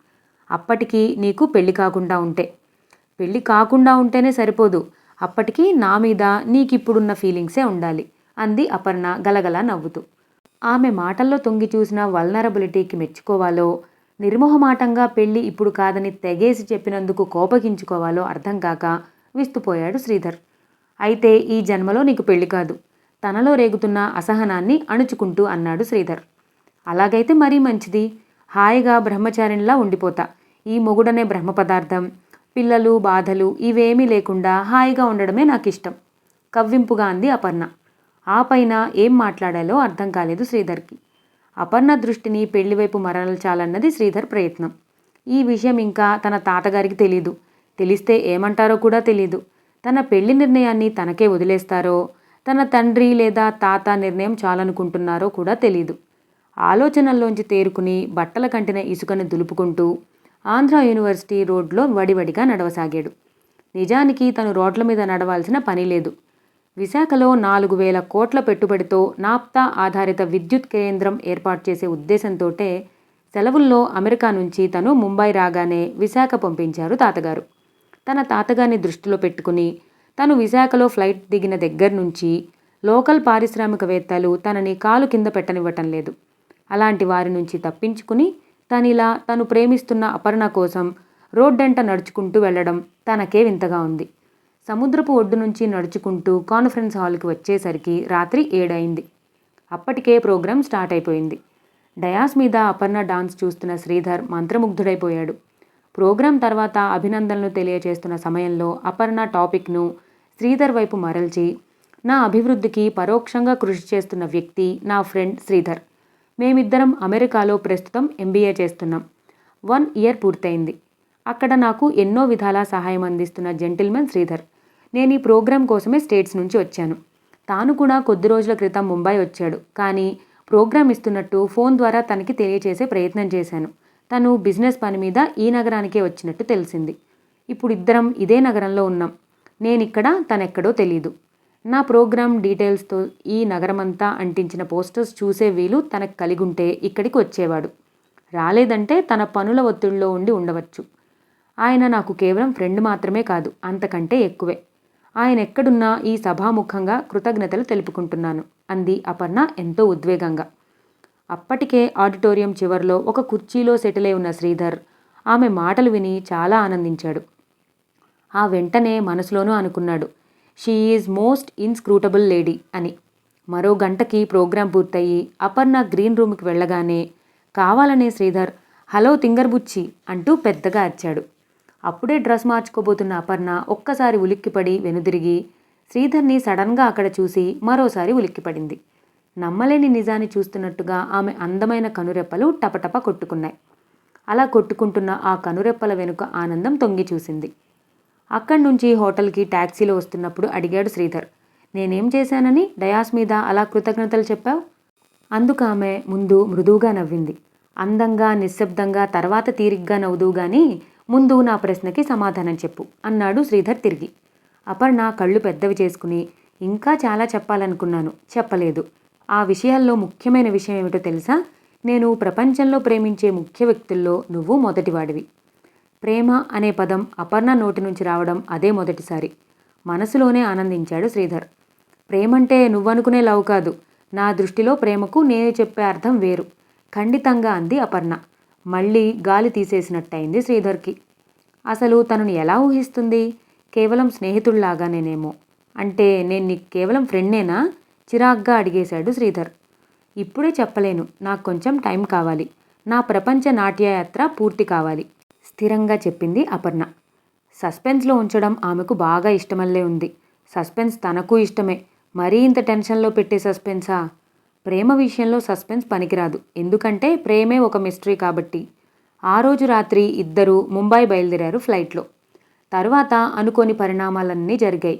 అప్పటికి నీకు పెళ్లి కాకుండా ఉంటే. పెళ్లి కాకుండా ఉంటేనే సరిపోదు, అప్పటికి నా మీద నీకిప్పుడున్న ఫీలింగ్సే ఉండాలి అంది అపర్ణ గలగలా నవ్వుతూ. ఆమె మాటల్లో తొంగి చూసిన వల్నరబిలిటీకి మెచ్చుకోవాలో, నిర్మోహమాటంగా పెళ్లి ఇప్పుడు కాదని తెగేసి చెప్పినందుకు కోపగించుకోవాలో అర్థం కాక విస్తుపోయాడు శ్రీధర్. అయితే ఈ జన్మలో నీకు పెళ్లి కాదు, తనలో రేగుతున్న అసహనాన్ని అణుచుకుంటూ అన్నాడు శ్రీధర్. అలాగైతే మరీ మంచిది. హాయిగా బ్రహ్మచారినిలా ఉండిపోతా. ఈ మొగుడనే బ్రహ్మ పదార్థం, పిల్లలు, బాధలు ఇవేమీ లేకుండా హాయిగా ఉండడమే నాకిష్టం కవ్వింపుగా అంది అపర్ణ. ఆ పైన ఏం మాట్లాడాలో అర్థం కాలేదు శ్రీధర్కి. అపర్ణ దృష్టిని పెళ్లివైపు మరల్చాలన్నది శ్రీధర్ ప్రయత్నం. ఈ విషయం ఇంకా తన తాతగారికి తెలీదు. తెలిస్తే ఏమంటారో కూడా తెలీదు. తన పెళ్లి నిర్ణయాన్ని తనకే వదిలేస్తారో, తన తండ్రి లేదా తాత నిర్ణయం చాలనుకుంటున్నారో కూడా తెలీదు. ఆలోచనల్లోంచి తేరుకుని బట్టల కంటిన ఇసుకను దులుపుకుంటూ ఆంధ్ర యూనివర్సిటీ రోడ్లో వడివడిగా నడవసాగాడు. నిజానికి తను రోడ్ల మీద నడవాల్సిన పని లేదు. విశాఖలో 4,000 కోట్ల పెట్టుబడితో నాప్తా ఆధారిత విద్యుత్ కేంద్రం ఏర్పాటు చేసే ఉద్దేశంతోటే సెలవుల్లో అమెరికా నుంచి తను ముంబై రాగానే విశాఖ పంపించారు తాతగారు. తన తాతగారిని దృష్టిలో పెట్టుకుని తను విశాఖలో ఫ్లైట్ దిగిన దగ్గర నుంచి లోకల్ పారిశ్రామికవేత్తలు తనని కాలు కింద పెట్టనివ్వటం లేదు. అలాంటి వారి నుంచి తప్పించుకుని తను ప్రేమిస్తున్న అపర్ణ కోసం రోడ్డంట నడుచుకుంటూ వెళ్ళడం తనకే వింతగా ఉంది. సముద్రపు ఒడ్డు నుంచి నడుచుకుంటూ కాన్ఫరెన్స్ హాల్కి వచ్చేసరికి రాత్రి 7 అయింది. అప్పటికే ప్రోగ్రాం స్టార్ట్ అయిపోయింది. డయాస్ మీద అపర్ణ డాన్స్ చూస్తున్న శ్రీధర్ మంత్రముగ్ధుడైపోయాడు. ప్రోగ్రాం తర్వాత అభినందనలు తెలియజేస్తున్న సమయంలో అపర్ణ టాపిక్ను శ్రీధర్ వైపు మరల్చి, నా అభివృద్ధికి పరోక్షంగా కృషి చేస్తున్న వ్యక్తి నా ఫ్రెండ్ శ్రీధర్. మేమిద్దరం అమెరికాలో ప్రస్తుతం MBA చేస్తున్నాం. 1 ఇయర్ పూర్తయింది. అక్కడ నాకు ఎన్నో విధాలా సహాయం అందిస్తున్న జెంటిల్మెన్ శ్రీధర్. నేను ఈ ప్రోగ్రాం కోసమే స్టేట్స్ నుంచి వచ్చాను. తాను కూడా కొద్ది రోజుల క్రితం ముంబై వచ్చాడు. కానీ ప్రోగ్రాం ఇస్తున్నట్టు ఫోన్ ద్వారా తనకి తెలియచేసే ప్రయత్నం చేశాను. తను బిజినెస్ పని మీద ఈ నగరానికే వచ్చినట్టు తెలిసింది. ఇప్పుడు ఇద్దరం ఇదే నగరంలో ఉన్నాం. నేనిక్కడ, తనెక్కడో తెలీదు. నా ప్రోగ్రాం డీటెయిల్స్తో ఈ నగరమంతా అంటించిన పోస్టర్స్ చూసే వీలు తనకు కలిగుంటే ఇక్కడికి వచ్చేవాడు. రాలేదంటే తన పనుల ఒత్తిడిలో ఉండి ఉండవచ్చు. ఆయన నాకు కేవలం ఫ్రెండ్ మాత్రమే కాదు, అంతకంటే ఎక్కువే. ఆయన ఎక్కడున్నా ఈ సభాముఖంగా కృతజ్ఞతలు తెలుపుకుంటున్నాను అంది అపర్ణ ఎంతో ఉద్వేగంగా. అప్పటికే ఆడిటోరియం చివర్లో ఒక కుర్చీలో సెటిల్ అయి ఉన్న శ్రీధర్ ఆమె మాటలు విని చాలా ఆనందించాడు. ఆ వెంటనే మనసులోనూ అనుకున్నాడు, షీ ఈజ్ మోస్ట్ ఇన్స్క్రూటబుల్ లేడీ అని. మరో గంటకి ప్రోగ్రాం పూర్తయి అపర్ణ గ్రీన్ రూమ్కి వెళ్ళగానే కావాలనే శ్రీధర్ హలో తింగర్బుచ్చి అంటూ పెద్దగా అరిచాడు. అప్పుడే డ్రెస్ మార్చుకోబోతున్న అపర్ణ ఒక్కసారి ఉలిక్కిపడి వెనుదిరిగి శ్రీధర్ని సడన్గా అక్కడ చూసి మరోసారి ఉలిక్కిపడింది. నమ్మలేని నిజాన్ని చూస్తున్నట్టుగా ఆమె అందమైన కనురెప్పలు టపటప కొట్టుకున్నాయి. అలా కొట్టుకుంటున్న ఆ కనురెప్పల వెనుక ఆనందం తొంగి చూసింది. అక్కడి నుంచి హోటల్కి ట్యాక్సీలో వస్తున్నప్పుడు అడిగాడు శ్రీధర్, నేనేం చేశానని డయాస్ మీద అలా కృతజ్ఞతలు చెప్పావు? అందుకు ఆమె ముందు మృదువుగా నవ్వింది. అందంగా, నిశ్శబ్దంగా, తర్వాత తీరిగ్గా నవ్వుదువు గాని ముందు నా ప్రశ్నకి సమాధానం చెప్పు అన్నాడు శ్రీధర్ తిరిగి. అపర్ణ కళ్ళు పెద్దవి చేసుకుని, ఇంకా చాలా చెప్పాలనుకున్నాను, చెప్పలేదు. ఆ విషయాల్లో ముఖ్యమైన విషయం ఏమిటో తెలుసా? నేను ప్రపంచంలో ప్రేమించే ముఖ్య వ్యక్తుల్లో నువ్వు మొదటివాడివి. ప్రేమ అనే పదం అపర్ణ నోటి నుంచి రావడం అదే మొదటిసారి. మనసులోనే ఆనందించాడు శ్రీధర్. ప్రేమంటే నువ్వనుకునే లవ్ కాదు. నా దృష్టిలో ప్రేమకు నేను చెప్పే అర్థం వేరు. ఖండితంగా అంది అపర్ణ. మళ్ళీ గాలి తీసేసినట్టయింది శ్రీధర్కి. అసలు తనను ఎలా ఊహిస్తుంది? కేవలం స్నేహితుల్లాగానేనేమో. అంటే నేను నీకు కేవలం ఫ్రెండ్నేనా? చిరాగ్గా అడిగేశాడు శ్రీధర్. ఇప్పుడే చెప్పలేను. నాకు కొంచెం టైం కావాలి. నా ప్రపంచ నాట్యయాత్ర పూర్తి కావాలి, స్థిరంగా చెప్పింది అపర్ణ. సస్పెన్స్లో ఉంచడం ఆమెకు బాగా ఇష్టమల్లే ఉంది. సస్పెన్స్ తనకు ఇష్టమే. మరీ ఇంత టెన్షన్లో పెట్టే సస్పెన్సా? ప్రేమ విషయంలో సస్పెన్స్ పనికిరాదు. ఎందుకంటే ప్రేమే ఒక మిస్టరీ కాబట్టి. ఆ రోజు రాత్రి ఇద్దరూ ముంబై బయలుదేరారు ఫ్లైట్లో. తరువాత అనుకోని పరిణామాలన్నీ జరిగాయి.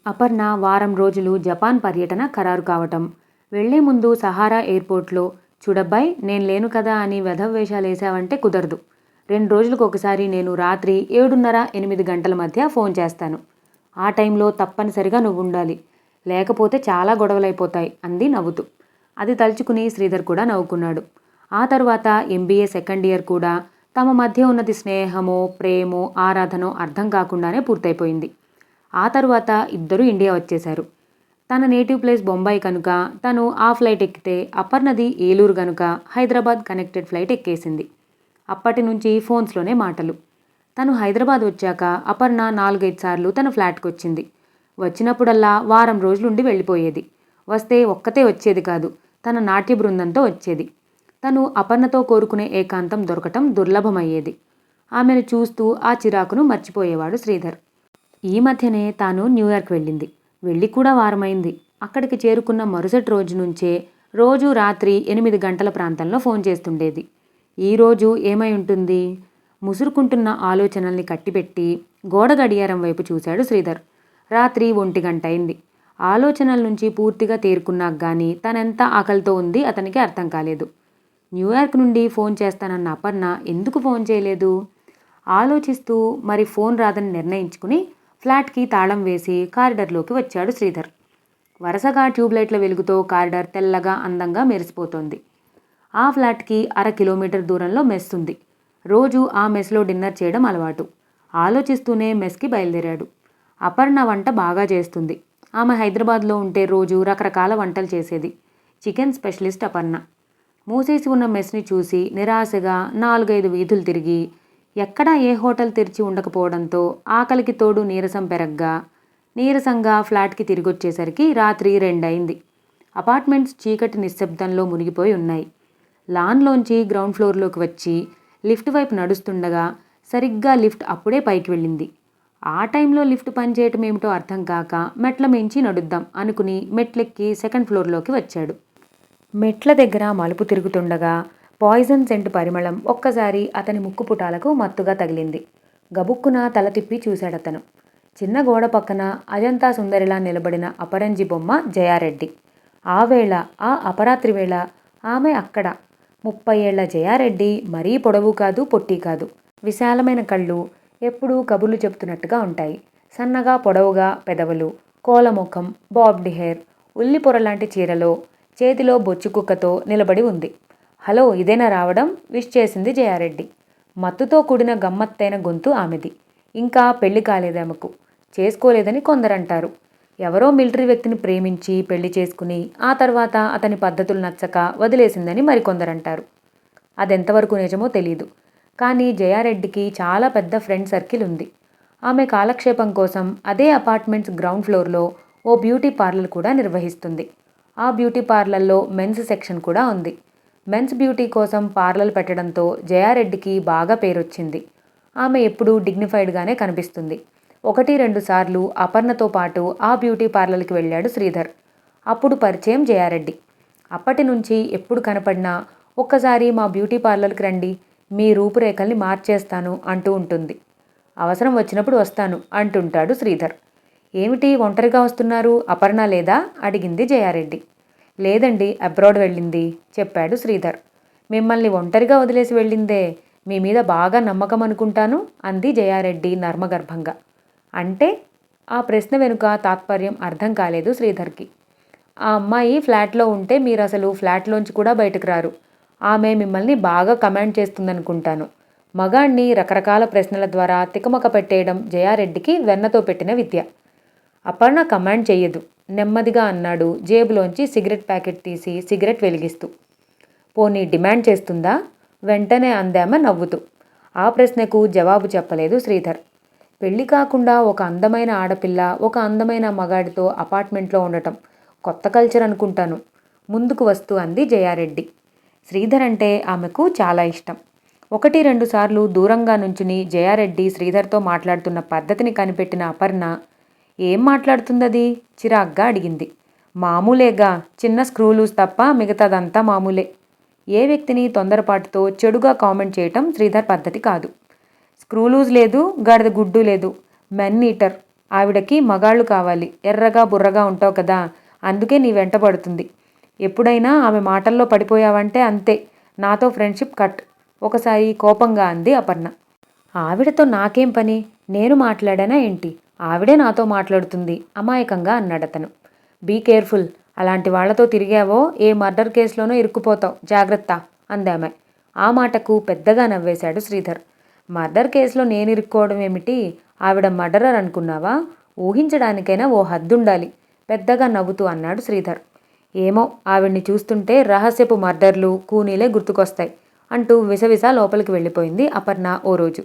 అపర్ణ వారం రోజులు జపాన్ పర్యటన ఖరారు కావటం, వెళ్లే ముందు సహారా ఎయిర్పోర్ట్లో చూడబ్బాయ్ నేను లేను కదా అని వెధవేషాలేసావంటే కుదరదు. 2 రోజులకు ఒకసారి నేను రాత్రి 7:30, 8 గంటల మధ్య ఫోన్ చేస్తాను. ఆ టైంలో తప్పనిసరిగా నువ్వు ఉండాలి. లేకపోతే చాలా గొడవలైపోతాయి అంది నవ్వుతూ. అది తలుచుకుని శ్రీధర్ కూడా నవ్వుకున్నాడు. ఆ తర్వాత MBA సెకండ్ ఇయర్ కూడా తమ మధ్య ఉన్నది స్నేహమో ప్రేమో ఆరాధనో అర్థం కాకుండానే పూర్తయిపోయింది. ఆ తరువాత ఇద్దరూ ఇండియా వచ్చేశారు. తన నేటివ్ ప్లేస్ బొంబాయి కనుక తను ఆ ఫ్లైట్ ఎక్కితే అపర్ణది ఏలూరు కనుక హైదరాబాద్ కనెక్టెడ్ ఫ్లైట్ ఎక్కేసింది. అప్పటి నుంచి ఫోన్స్లోనే మాటలు. తను హైదరాబాద్ వచ్చాక అపర్ణ 4-5 సార్లు తన ఫ్లాట్కి వచ్చింది. వచ్చినప్పుడల్లా వారం రోజులుండి వెళ్ళిపోయేది. వస్తే ఒక్కతే వచ్చేది కాదు, తన నాట్య బృందంతో వచ్చేది. తను అపర్ణతో కోరుకునే ఏకాంతం దొరకటం దుర్లభమయ్యేది. ఆమెను చూస్తూ ఆ చిరాకును మర్చిపోయేవాడు శ్రీధర్. ఈ మధ్యనే తాను న్యూయార్క్ వెళ్ళింది. వెళ్ళి కూడా వారమైంది. అక్కడికి చేరుకున్న మరుసటి రోజు నుంచే రోజు రాత్రి 8 గంటల ప్రాంతంలో ఫోన్ చేస్తుండేది. ఈరోజు ఏమై ఉంటుంది? ముసురుకుంటున్న ఆలోచనల్ని కట్టిపెట్టి గోడ గడియారం వైపు చూశాడు శ్రీధర్. రాత్రి 1 గంట అయింది. ఆలోచనల నుంచి పూర్తిగా తేరుకున్నాక గానీ తనెంత ఆకలితో ఉంది అతనికి అర్థం కాలేదు. న్యూయార్క్ నుండి ఫోన్ చేస్తానన్న అపర్ణ ఎందుకు ఫోన్ చేయలేదు? ఆలోచిస్తూ మరి ఫోన్ రాదని నిర్ణయించుకుని ఫ్లాట్కి తాళం వేసి కారిడార్లోకి వచ్చాడు శ్రీధర్. వరుసగా ట్యూబ్లైట్ల వెలుగుతో కారిడార్ తెల్లగా అందంగా మెరిసిపోతోంది. ఆ ఫ్లాట్కి 1/2 కిలోమీటర్ దూరంలో మెస్ ఉంది. రోజు ఆ మెస్లో డిన్నర్ చేయడం అలవాటు. ఆలోచిస్తూనే మెస్కి బయలుదేరాడు. అపర్ణ వంట బాగా చేస్తుంది. ఆమె హైదరాబాద్లో ఉంటే రోజు రకరకాల వంటలు చేసేది. Chicken specialist Aparna. మూసేసి ఉన్న మెస్ని చూసి నిరాశగా 4-5 వీధులు తిరిగి ఎక్కడా ఏ హోటల్ తెరిచి ఉండకపోవడంతో ఆకలికి తోడు నీరసంగా ఫ్లాట్కి తిరిగొచ్చేసరికి రాత్రి 2 అయింది. అపార్ట్మెంట్స్ చీకటి నిశ్శబ్దంలో మునిగిపోయి ఉన్నాయి. లాన్లోంచి గ్రౌండ్ ఫ్లోర్లోకి వచ్చి లిఫ్ట్ వైపు నడుస్తుండగా సరిగ్గా లిఫ్ట్ అప్పుడే పైకి వెళ్ళింది. ఆ టైంలో లిఫ్ట్ పనిచేయటం ఏమిటో అర్థం కాక మెట్ల మించి నడుద్దాం అనుకుని మెట్లెక్కి సెకండ్ ఫ్లోర్లోకి వచ్చాడు. మెట్ల దగ్గర మలుపు తిరుగుతుండగా పాయిజన్ సెంట్ పరిమళం ఒక్కసారి అతని ముక్కుపుటాలకు మత్తుగా తగిలింది. గబుక్కున తల తిప్పి చూశాడతను. చిన్న గోడ పక్కన అజంతా సుందరిలా నిలబడిన అపరంజి బొమ్మ జయారెడ్డి. ఆ వేళ, ఆ అపరాత్రి వేళ ఆమె అక్కడ. 30 ఏళ్ల జయారెడ్డి మరీ పొడవు కాదు, పొట్టి కాదు. విశాలమైన కళ్ళు, ఎప్పుడూ కబుర్లు చెబుతున్నట్టుగా ఉంటాయి. సన్నగా పొడవుగా పెదవులు, కోలముఖం, బాబ్డ్ హెయిర్, ఉల్లిపొరలాంటి చీరలో, చేతిలో బొచ్చుకుక్కతో నిలబడి ఉంది. హలో, ఇదేనా రావడం? విష్ చేసింది జయారెడ్డి. మత్తుతో కూడిన గమ్మత్తైన గొంతు ఆమెది. ఇంకా పెళ్లి కాలేదామెకు. చేసుకోలేదని కొందరంటారు. ఎవరో మిలిటరీ వ్యక్తిని ప్రేమించి పెళ్లి చేసుకుని ఆ తర్వాత అతని పద్ధతులు నచ్చక వదిలేసిందని మరికొందరంటారు. అదెంతవరకు నిజమో తెలీదు. కానీ జయారెడ్డికి చాలా పెద్ద ఫ్రెండ్ సర్కిల్ ఉంది. ఆమె కాలక్షేపం కోసం అదే అపార్ట్మెంట్స్ గ్రౌండ్ ఫ్లోర్లో ఓ బ్యూటీ పార్లర్ కూడా నిర్వహిస్తుంది. ఆ బ్యూటీ పార్లర్లో మెన్స్ సెక్షన్ కూడా ఉంది. మెన్స్ బ్యూటీ కోసం పార్లర్ పెట్టడంతో జయారెడ్డికి బాగా పేరొచ్చింది. ఆమె ఎప్పుడూ డిగ్నిఫైడ్గానే కనిపిస్తుంది. 1-2 సార్లు అపర్ణతో పాటు ఆ బ్యూటీ పార్లర్కి వెళ్ళాడు శ్రీధర్. అప్పుడు పరిచయం జయారెడ్డి. అప్పటి నుంచి ఎప్పుడు కనపడినా ఒక్కసారి మా బ్యూటీ పార్లర్కి రండి, మీ రూపురేఖల్ని మార్చేస్తాను అంటూ ఉంటుంది. అవసరం వచ్చినప్పుడు వస్తాను అంటుంటాడు శ్రీధర్. ఏమిటి ఒంటరిగా వస్తున్నారు? అపర్ణ లేదా? అడిగింది జయారెడ్డి. లేదండి, అబ్రాడ్ వెళ్ళింది చెప్పాడు శ్రీధర్. మిమ్మల్ని ఒంటరిగా వదిలేసి వెళ్ళిందే, మీ మీద బాగా నమ్మకం అనుకుంటాను అంది జయారెడ్డి నర్మగర్భంగా. అంటే? ఆ ప్రశ్న వెనుక తాత్పర్యం అర్థం కాలేదు శ్రీధర్కి. ఆ అమ్మాయి ఫ్లాట్లో ఉంటే మీరు అసలు ఫ్లాట్లోంచి కూడా బయటకు రారు. ఆమె మిమ్మల్ని బాగా కమాండ్ చేస్తుందనుకుంటాను. మగాణ్ణి రకరకాల ప్రశ్నల ద్వారా తికమక పెట్టేయడం జయారెడ్డికి వెన్నతో పెట్టిన విద్య. అపర్ణ కమాండ్ చెయ్యదు, నెమ్మదిగా అన్నాడు జేబులోంచి సిగరెట్ ప్యాకెట్ తీసి సిగరెట్ వెలిగిస్తూ. పోనీ డిమాండ్ చేస్తుందా? వెంటనే అందామె నవ్వుతూ. ఆ ప్రశ్నకు జవాబు చెప్పలేదు శ్రీధర్. పెళ్లి కాకుండా ఒక అందమైన ఆడపిల్ల ఒక అందమైన మగాడితో అపార్ట్మెంట్లో ఉండటం కొత్త కల్చర్ అనుకుంటాను. ముందుకు వస్తూ అంది జయారెడ్డి. శ్రీధర్ అంటే ఆమెకు చాలా ఇష్టం. 1-2 సార్లు దూరంగా నుంచుని జయారెడ్డి శ్రీధర్తో మాట్లాడుతున్న పద్ధతిని కనిపెట్టిన అపర్ణ, ఏం మాట్లాడుతుందది? చిరాగ్గా అడిగింది. మామూలేగా, చిన్న స్క్రూలూస్ తప్ప మిగతాదంతా మామూలే. ఏ వ్యక్తిని తొందరపాటుతో చెడుగా కామెంట్ చేయటం శ్రీధర్ పద్ధతి కాదు. స్క్రూలూజ్ లేదు, గాడిద గుడ్డు లేదు, మెన్ ఈటర్. ఆవిడకి మగాళ్ళు కావాలి. ఎర్రగా బుర్రగా ఉంటావు కదా, అందుకే నీ వెంట పడుతుంది. ఎప్పుడైనా ఆమె మాటల్లో పడిపోయావంటే అంతే, నాతో ఫ్రెండ్షిప్ కట్. ఒకసారి కోపంగా అంది అపర్ణ. ఆవిడతో నాకేం పని? నేను మాట్లాడానా ఏంటి? ఆవిడే నాతో మాట్లాడుతుంది అమాయకంగా అన్నాడతను. బీ కేర్ఫుల్, అలాంటి వాళ్లతో తిరిగావో ఏ మర్డర్ కేసులోనో ఇరుక్కుపోతావు, జాగ్రత్త అందామె. ఆ మాటకు పెద్దగా నవ్వేశాడు శ్రీధర్. మర్డర్ కేసులో నేను ఇరుక్కోవడం ఏమిటి? ఆవిడ మర్డరర్ అనుకున్నావా? ఊహించడానికైనా ఓ హద్దుండాలి, పెద్దగా నవ్వుతూ అన్నాడు శ్రీధర్. ఏమో, ఆవిడ్ని చూస్తుంటే రహస్యపు మర్డర్లు కూనీలే గుర్తుకొస్తాయి అంటూ విసవిస లోపలికి వెళ్ళిపోయింది అపర్ణ ఓ రోజు.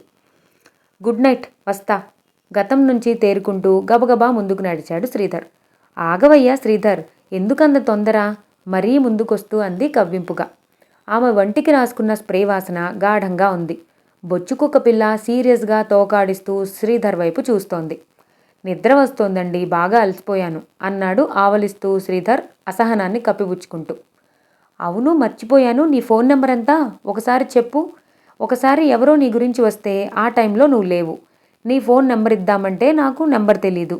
గుడ్ నైట్, వస్తా. గతం నుంచి తేరుకుంటూ గబగబా ముందుకు నడిచాడు శ్రీధర్. ఆగవయ్యా శ్రీధర్, ఎందుకంత తొందర? మరీ ముందుకొస్తూ అంది కవ్వింపుగా. ఆమె వంటికి రాసుకున్న స్ప్రే వాసన గాఢంగా ఉంది. బొచ్చుకుక్క పిల్ల సీరియస్గా తోకాడిస్తూ శ్రీధర్ వైపు చూస్తోంది. నిద్ర వస్తోందండి, బాగా అలసిపోయాను అన్నాడు ఆవలిస్తూ శ్రీధర్ అసహనాన్ని కప్పిపుచ్చుకుంటూ. అవును, మర్చిపోయాను. నీ ఫోన్ నెంబర్ ఎంత? ఒకసారి చెప్పు. ఒకసారి ఎవరో నీ గురించి వస్తే ఆ టైంలో నువ్వు లేవు. నీ ఫోన్ నెంబర్ ఇద్దామంటే నాకు నెంబర్ తెలీదు.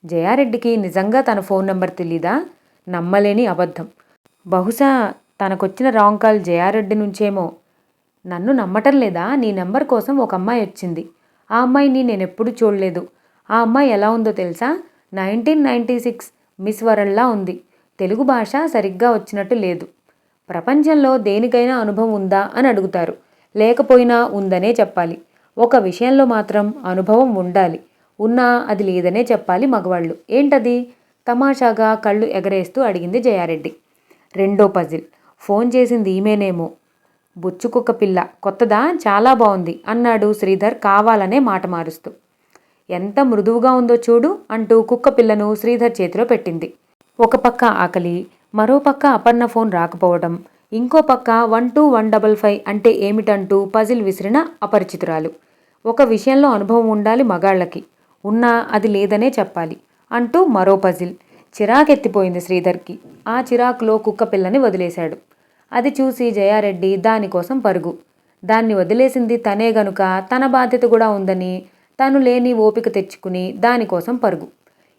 జయారెడ్డికి నిజంగా తన ఫోన్ నెంబర్ తెలీదా? నమ్మలేని అబద్ధం. బహుశా తనకొచ్చిన రాంగ్ కాల్ జయారెడ్డి నుంచేమో. నన్ను నమ్మటం లేదా? నీ నెంబర్ కోసం ఒక అమ్మాయి వచ్చింది. ఆ అమ్మాయిని నేనెప్పుడు చూడలేదు. ఆ అమ్మాయి ఎలా ఉందో తెలుసా? 1996 మిస్ వరల్డ్లా ఉంది. తెలుగు భాష సరిగ్గా వచ్చినట్టు లేదు. ప్రపంచంలో దేనికైనా అనుభవం ఉందా అని అడుగుతారు. లేకపోయినా ఉందనే చెప్పాలి. ఒక విషయంలో మాత్రం అనుభవం ఉండాలి. ఉన్నా అది లేదనే చెప్పాలి మగవాళ్ళు. ఏంటది? తమాషాగా కళ్ళు ఎగరేస్తూ అడిగింది జయారెడ్డి. రెండో పజిల్. ఫోన్ చేసింది ఈమెనేమో. బుచ్చుకుక్క పిల్ల కొత్తదా? చాలా బాగుంది అన్నాడు శ్రీధర్ కావాలనే మాట మారుస్తూ. ఎంత మృదువుగా ఉందో చూడు అంటూ కుక్క పిల్లను శ్రీధర్ చేతిలో పెట్టింది. ఒక పక్క ఆకలి, మరో పక్క అపర్ణ ఫోన్ రాకపోవడం, ఇంకో పక్క 12155 అంటే ఏమిటంటూ పజిల్ విసిరిన అపరిచితురాలు. ఒక విషయంలో అనుభవం ఉండాలి మగాళ్ళకి, ఉన్నా అది లేదనే చెప్పాలి అంటూ మరో పజిల్. చిరాకెత్తిపోయింది శ్రీధర్కి. ఆ చిరాకులో కుక్క పిల్లని వదిలేశాడు. అది చూసి జయారెడ్డి దానికోసం పరుగు. దాన్ని వదిలేసింది తనే గనుక తన బాధ్యత కూడా ఉందని తను లేని ఓపిక తెచ్చుకుని దానికోసం పరుగు.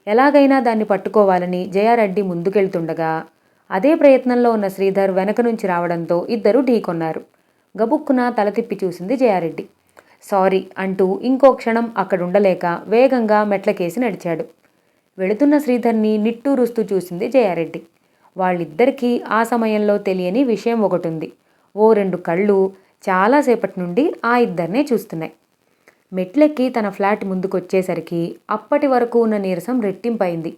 ఎలాగైనా దాన్ని పట్టుకోవాలని జయారెడ్డి ముందుకెళ్తుండగా అదే ప్రయత్నంలో ఉన్న శ్రీధర్ వెనక నుంచి రావడంతో ఇద్దరూ ఢీకొన్నారు. గబుక్కున తల తిప్పి చూసింది జయారెడ్డి. సారీ అంటూ ఇంకో క్షణం అక్కడుండలేక వేగంగా మెట్లకేసి నడిచాడు. వెళుతున్న శ్రీధర్ని నిట్టూరుస్తూ చూసింది జయారెడ్డి. వాళ్ళిద్దరికీ ఆ సమయంలో తెలియని విషయం ఒకటుంది. ఓ 2 కళ్ళు చాలాసేపటి నుండి ఆ ఇద్దరినే చూస్తున్నాయి. మెట్లెక్కి తన ఫ్లాట్ ముందుకొచ్చేసరికి అప్పటి వరకు ఉన్న నీరసం రెట్టింపైంది.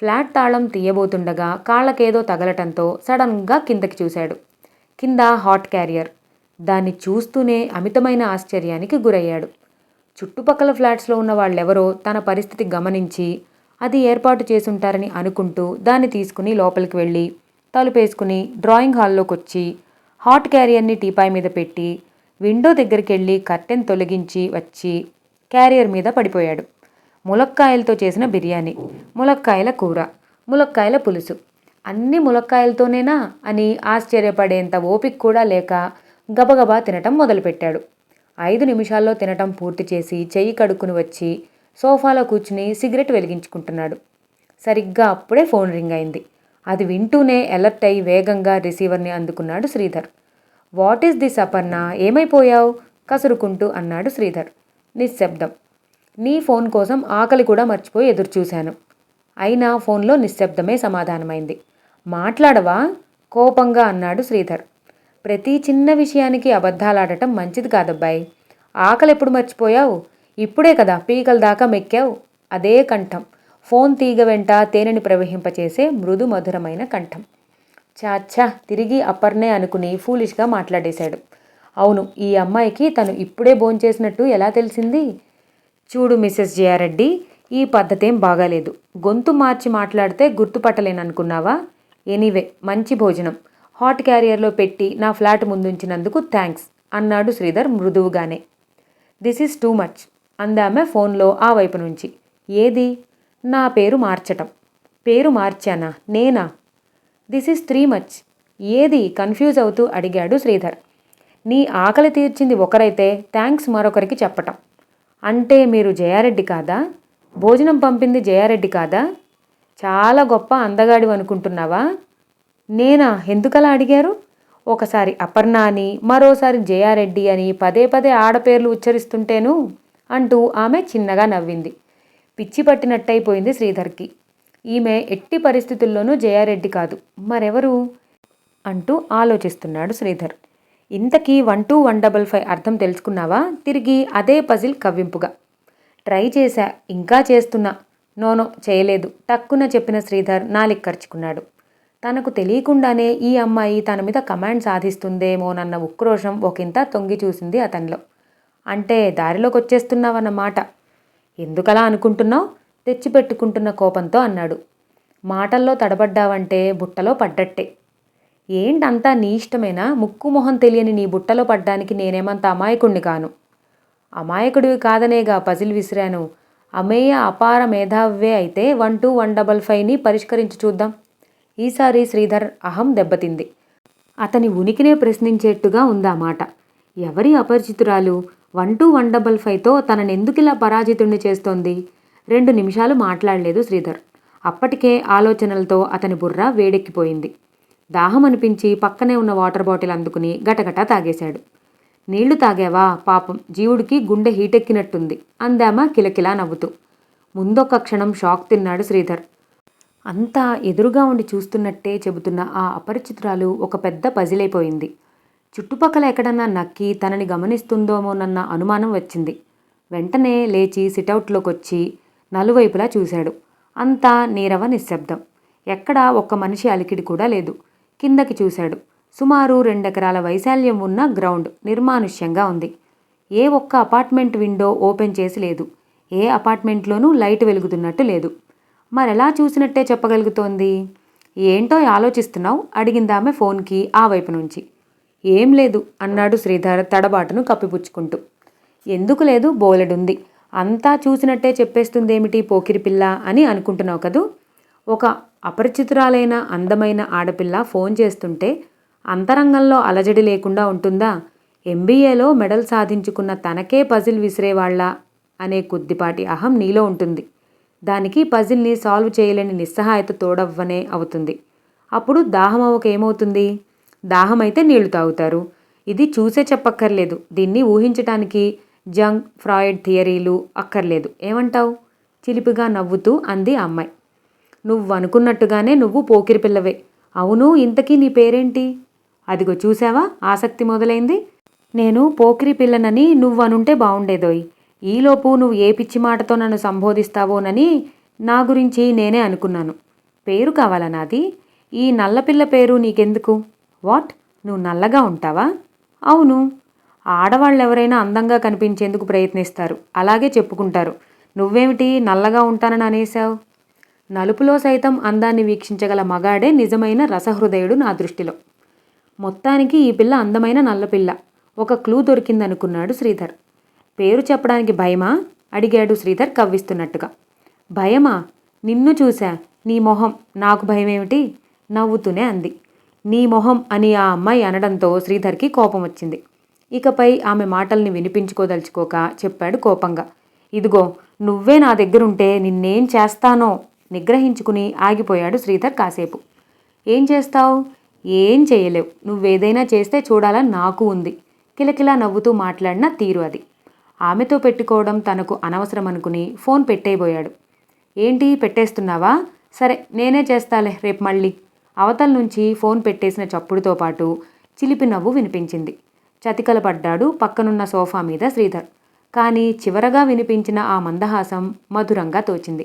ఫ్లాట్ తాళం తీయబోతుండగా కాళ్ళకేదో తగలటంతో సడన్గా కిందకి చూశాడు. కింద హాట్ క్యారియర్. దాన్ని చూస్తూనే అమితమైన ఆశ్చర్యానికి గురయ్యాడు. చుట్టుపక్కల ఫ్లాట్స్లో ఉన్న వాళ్ళెవరో తన పరిస్థితి గమనించి అది ఏర్పాటు చేసుంటారని అనుకుంటూ దాన్ని తీసుకుని లోపలికి వెళ్ళి తలుపేసుకుని డ్రాయింగ్ హాల్లోకి వచ్చి హాట్ క్యారియర్ని టీపాయ్ మీద పెట్టి విండో దగ్గరికి వెళ్ళి కర్టెన్ తొలగించి వచ్చి క్యారియర్ మీద పడిపోయాడు. ములక్కాయలతో చేసిన బిర్యానీ, ములక్కాయల కూర, ములక్కాయల పులుసు. అన్ని ములక్కాయలతోనేనా అని ఆశ్చర్యపడేంత ఓపిక కూడా లేక గబగబా తినటం మొదలుపెట్టాడు. 5 నిమిషాల్లో తినటం పూర్తి చేసి చెయ్యి కడుక్కుని వచ్చి సోఫాలో కూర్చుని సిగరెట్ వెలిగించుకుంటున్నాడు. సరిగ్గా అప్పుడే ఫోన్ రింగ్ అయింది. అది వింటూనే అలర్ట్ అయి వేగంగా రిసీవర్ని అందుకున్నాడు Sridhar. What is this Aparna, ఏమైపోయావు? కసురుకుంటూ అన్నాడు శ్రీధర్. నిశ్శబ్దం. నీ ఫోన్ కోసం ఆకలి కూడా మర్చిపోయి ఎదురుచూశాను. అయినా ఫోన్లో నిశ్శబ్దమే సమాధానమైంది. మాట్లాడవా? కోపంగా అన్నాడు శ్రీధర్. ప్రతి చిన్న విషయానికి అబద్ధాలాడటం మంచిది కాదబ్బాయి. ఆకలెప్పుడు మర్చిపోయావు? ఇప్పుడే కదా పీకల దాకా మెక్కావు. అదే కంఠం, ఫోన్ తీగ వెంట తేనెని ప్రవహింపచేసే మృదు మధురమైన కంఠం. చాచ్చా తిరిగి అప్పర్నే అనుకుని ఫూలిష్గా మాట్లాడేశాడు. అవును, ఈ అమ్మాయికి తను ఇప్పుడే భోంచేసినట్టు ఎలా తెలిసింది? చూడు మిసెస్ జయారెడ్డి, ఈ పద్ధతేం బాగాలేదు. గొంతు మార్చి మాట్లాడితే గుర్తుపట్టలేననుకున్నావా? ఎనీవే, మంచి భోజనం హాట్ క్యారియర్లో పెట్టి నా ఫ్లాట్ ముందుంచినందుకు థ్యాంక్స్ అన్నాడు శ్రీధర్ మృదువుగానే. దిస్ ఈజ్ టూ మచ్ అందామె ఫోన్లో ఆ వైపు నుంచి. ఏది? నా పేరు మార్చటం. పేరు మార్చానా? నేనా? This is three much. ఏది? కన్ఫ్యూజ్ అవుతూ అడిగాడు శ్రీధర్. నీ ఆకలి తీర్చింది ఒకరైతే థ్యాంక్స్ మరొకరికి చెప్పటం. అంటే మీరు జయారెడ్డి కాదా? భోజనం పంపింది జయారెడ్డి కాదా? చాలా గొప్ప అందగాడివి అనుకుంటున్నావా? నేనా? ఎందుకలా అడిగారు? ఒకసారి అపర్ణ అని మరోసారి జయారెడ్డి అని పదే పదే ఆడపేర్లు ఉచ్చరిస్తుంటేను అంటూ ఆమె చిన్నగా నవ్వింది. పిచ్చి పట్టినట్టయిపోయింది శ్రీధర్కి. ఈమె ఎట్టి పరిస్థితుల్లోనూ జయారెడ్డి కాదు, మరెవరు అంటూ ఆలోచిస్తున్నాడు శ్రీధర్. ఇంతకీ 12155 అర్థం తెలుసుకున్నావా? తిరిగి అదే పజిల్ కవ్వింపుగా. ట్రై చేశా, ఇంకా చేస్తున్నా. నోనో చేయలేదు టక్కున చెప్పిన శ్రీధర్ నాలిక ఖర్చుకున్నాడు. తనకు తెలియకుండానే ఈ అమ్మాయి తన మీద కమాండ్ సాధిస్తుందేమోనన్న ఉక్రోషం ఒకంత తొంగి చూసింది అతనిలో. అంటే దారిలోకి వచ్చేస్తున్నావన్నమాట. ఎందుకలా అనుకుంటున్నావు? తెచ్చిపెట్టుకుంటున్న కోపంతో అన్నాడు. మాటల్లో తడబడ్డావంటే బుట్టలో పడ్డట్టే. ఏంటంతా నీ ఇష్టమేనా? ముక్కు మొహం తెలియని నీ బుట్టలో పడ్డానికి నేనేమంత అమాయకుణ్ణి కాను. అమాయకుడివి కాదనేగా పజిల్ విసిరాను. అమేయ అపార మేధావే అయితే 12155ని పరిష్కరించి చూద్దాం. ఈసారి శ్రీధర్ అహం దెబ్బతింది. అతని ఉనికినే ప్రశ్నించేట్టుగా ఉందా మాట. ఎవరి అపరిచితురాలు 12155తో తననెందుకిలా పరాజితుణ్ణి చేస్తోంది? 2 నిమిషాలు మాట్లాడలేదు శ్రీధర్. అప్పటికే ఆలోచనలతో అతని బుర్ర వేడెక్కిపోయింది. దాహం అనిపించి పక్కనే ఉన్న వాటర్ బాటిల్ అందుకుని గటగటా తాగేశాడు. నీళ్లు తాగావా? పాపం జీవుడికి గుండె హీటెక్కినట్టుంది అందామా కిలకిలా నవ్వుతూ. ముందొక్క క్షణం షాక్ తిన్నాడు శ్రీధర్. అంతా ఎదురుగా ఉండి చూస్తున్నట్టే చెబుతున్న ఆ అపరిచితురాలు ఒక పెద్ద పజిలైపోయింది. చుట్టుపక్కల ఎక్కడన్నా నక్కి తనని గమనిస్తుందోమోనన్న అనుమానం వచ్చింది. వెంటనే లేచి సిటౌట్లోకొచ్చి నలువైపులా చూశాడు. అంతా నీరవ నిశ్శబ్దం. ఎక్కడా ఒక్క మనిషి అలికిడి కూడా లేదు. కిందకి చూశాడు. సుమారు 2 ఎకరాల వైశాల్యం ఉన్న గ్రౌండ్ నిర్మానుష్యంగా ఉంది. ఏ ఒక్క అపార్ట్మెంట్ విండో ఓపెన్ చేసి లేదు. ఏ అపార్ట్మెంట్లోనూ లైట్ వెలుగుతున్నట్టు లేదు. మరెలా చూసినట్టే చెప్పగలుగుతోంది? ఏంటో ఆలోచిస్తున్నావు అడిగిందామె ఫోన్కి ఆ వైపు నుంచి. ఏం లేదు అన్నాడు శ్రీధర్ తడబాటును కప్పిపుచ్చుకుంటూ. ఎందుకు లేదు? బోలెడుంది. అంతా చూసినట్టే చెప్పేస్తుందేమిటి పోకిరి పిల్ల అని అనుకుంటున్నావు కదూ? ఒక అపరిచితురాలైన అందమైన ఆడపిల్ల ఫోన్ చేస్తుంటే అంతరంగంలో అలజడి లేకుండా ఉంటుందా? ఎంబీఏలో మెడల్ సాధించుకున్న తనకే పజిల్ విసిరేవాళ్ళ అనే కొద్దిపాటి అహం నీలో ఉంటుంది. దానికి పజిల్ని సాల్వ్ చేయలేని నిస్సహాయత తోడవ్వనే అవుతుంది. అప్పుడు దాహమవక ఏమవుతుంది? దాహమైతే నీళ్లు తాగుతారు. ఇది చూసే చెప్పక్కర్లేదు. దీన్ని ఊహించటానికి జంగ్, ఫ్రాయిడ్ థియరీలు అక్కర్లేదు. ఏమంటావు? చిలిపిగా నవ్వుతూ అంది ఆ అమ్మాయి. నువ్వనుకున్నట్టుగానే నువ్వు పోకిరి పిల్లవే. అవును, ఇంతకీ నీ పేరేంటి? అదిగో చూసావా, ఆసక్తి మొదలైంది. నేను పోకిరి పిల్లనని నువ్వనుంటే బావుండేదోయ్. ఈలోపు నువ్వు ఏ పిచ్చి మాటతో నన్ను సంబోధిస్తావోనని నా గురించి నేనే అనుకున్నాను. పేరు కావాలా నాది? ఈ నల్లపిల్ల పేరు నీకెందుకు? వాట్? నువ్వు నల్లగా ఉంటావా? అవును. ఆడవాళ్ళెవరైనా అందంగా కనిపించేందుకు ప్రయత్నిస్తారు, అలాగే చెప్పుకుంటారు. నువ్వేమిటి నల్లగా ఉంటానని అనేశావు? నలుపులో సైతం అందాన్ని వీక్షించగల మగాడే నిజమైన రసహృదయుడు నా దృష్టిలో. మొత్తానికి ఈ పిల్ల అందమైన నల్లపిల్ల. ఒక క్లూ దొరికిందనుకున్నాడు శ్రీధర్. పేరు చెప్పడానికి భయమా? అడిగాడు శ్రీధర్ కవ్విస్తున్నట్టుగా. భయమా? నిన్ను చూశా. నీ మొహం. నాకు భయమేమిటి? నవ్వుతూనే అంది. నీ మొహం అని ఆ అమ్మాయి అనడంతో శ్రీధర్కి కోపం వచ్చింది. ఇకపై ఆమె మాటల్ని వినిపించుకోదలుచుకోక చెప్పాడు కోపంగా. ఇదిగో, నువ్వే నా దగ్గరుంటే నిన్నేం చేస్తానో నిగ్రహించుకుని ఆగిపోయాడు శ్రీధర్ కాసేపు. ఏం చేస్తావు? ఏం చేయలేవు. నువ్వేదైనా చేస్తే చూడాలని నాకు ఉంది. కిలకిలా నవ్వుతూ మాట్లాడిన తీరు అది. ఆమెతో పెట్టుకోవడం తనకు అనవసరం అనుకుని ఫోన్ పెట్టేయబోయాడు. ఏంటి పెట్టేస్తున్నావా? సరే నేనే చేస్తాలే రేపు మళ్ళీ అవతల నుంచి ఫోన్ పెట్టేసిన చప్పుడుతో పాటు చిలిపి నవ్వు వినిపించింది. చతికల పడ్డాడు పక్కనున్న సోఫా మీద శ్రీధర్. కానీ చివరగా వినిపించిన ఆ మందహాసం మధురంగా తోచింది.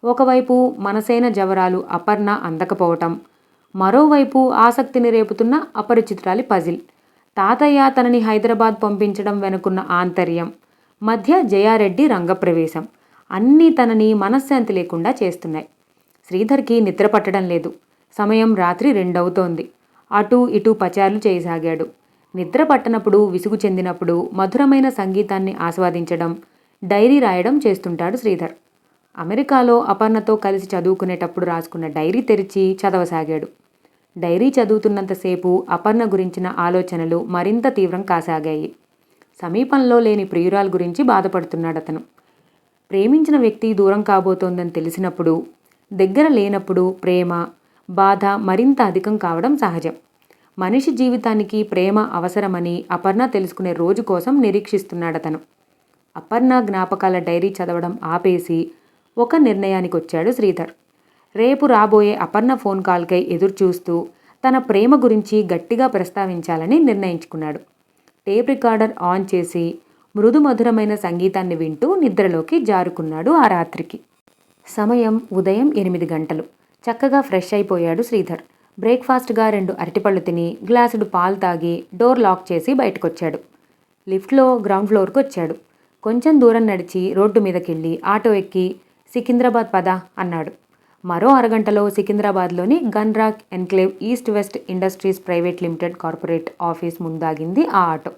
ఒకవైపు మనసైన జవరాలు అపర్ణ అందకపోవటం, మరోవైపు ఆసక్తిని రేపుతున్న అపరిచితురాలి పజిల్, తాతయ్య తనని హైదరాబాద్ పంపించడం వెనుకున్న ఆంతర్యం, మధ్య జయారెడ్డి రంగప్రవేశం అన్నీ తనని మనశ్శాంతి లేకుండా చేస్తున్నాయి. శ్రీధర్కి నిద్ర పట్టడం లేదు. సమయం రాత్రి 2 అవుతోంది. అటూ ఇటూ పచార్లు చేయసాగాడు. నిద్ర పట్టనప్పుడు, విసుగు చెందినప్పుడు మధురమైన సంగీతాన్ని ఆస్వాదించడం, డైరీ రాయడం చేస్తుంటాడు శ్రీధర్. అమెరికాలో అపర్ణతో కలిసి చదువుకునేటప్పుడు రాసుకున్న డైరీ తెరిచి చదవసాగాడు. డైరీ చదువుతున్నంతసేపు అపర్ణ గురించిన ఆలోచనలు మరింత తీవ్రం కాసాగాయి. సమీపంలో లేని ప్రియురాలు గురించి బాధపడుతున్నాడతను. ప్రేమించిన వ్యక్తి దూరం కాబోతోందని తెలిసినప్పుడు, దగ్గర లేనప్పుడు ప్రేమ, బాధ మరింత అధికం కావడం సహజం. మనిషి జీవితానికి ప్రేమ అవసరమని అపర్ణ తెలుసుకునే రోజు కోసం నిరీక్షిస్తున్నాడతను. అపర్ణ జ్ఞాపకాల డైరీ చదవడం ఆపేసి ఒక నిర్ణయానికొచ్చాడు శ్రీధర్. రేపు రాబోయే అపర్ణ ఫోన్ కాల్కై ఎదురుచూస్తూ తన ప్రేమ గురించి గట్టిగా ప్రస్తావించాలని నిర్ణయించుకున్నాడు. టేప్ రికార్డర్ ఆన్ చేసి మృదు మధురమైన సంగీతాన్ని వింటూ నిద్రలోకి జారుకున్నాడు ఆ రాత్రికి. సమయం ఉదయం 8 గంటలు. చక్కగా ఫ్రెష్ అయిపోయాడు శ్రీధర్. బ్రేక్ఫాస్ట్గా 2 అరటిపళ్ళు తిని గ్లాసుడు పాలు తాగి డోర్ లాక్ చేసి బయటకొచ్చాడు. లిఫ్ట్లో గ్రౌండ్ ఫ్లోర్కి వచ్చాడు. కొంచెం దూరం నడిచి రోడ్డు మీదకెళ్ళి ఆటో ఎక్కి సికింద్రాబాద్ పద అన్నాడు. మరో అరగంటలో సికింద్రాబాద్లోని Gunrock Enclave East West Industries Private Limited corporate office ముందాగింది ఆ ఆటో.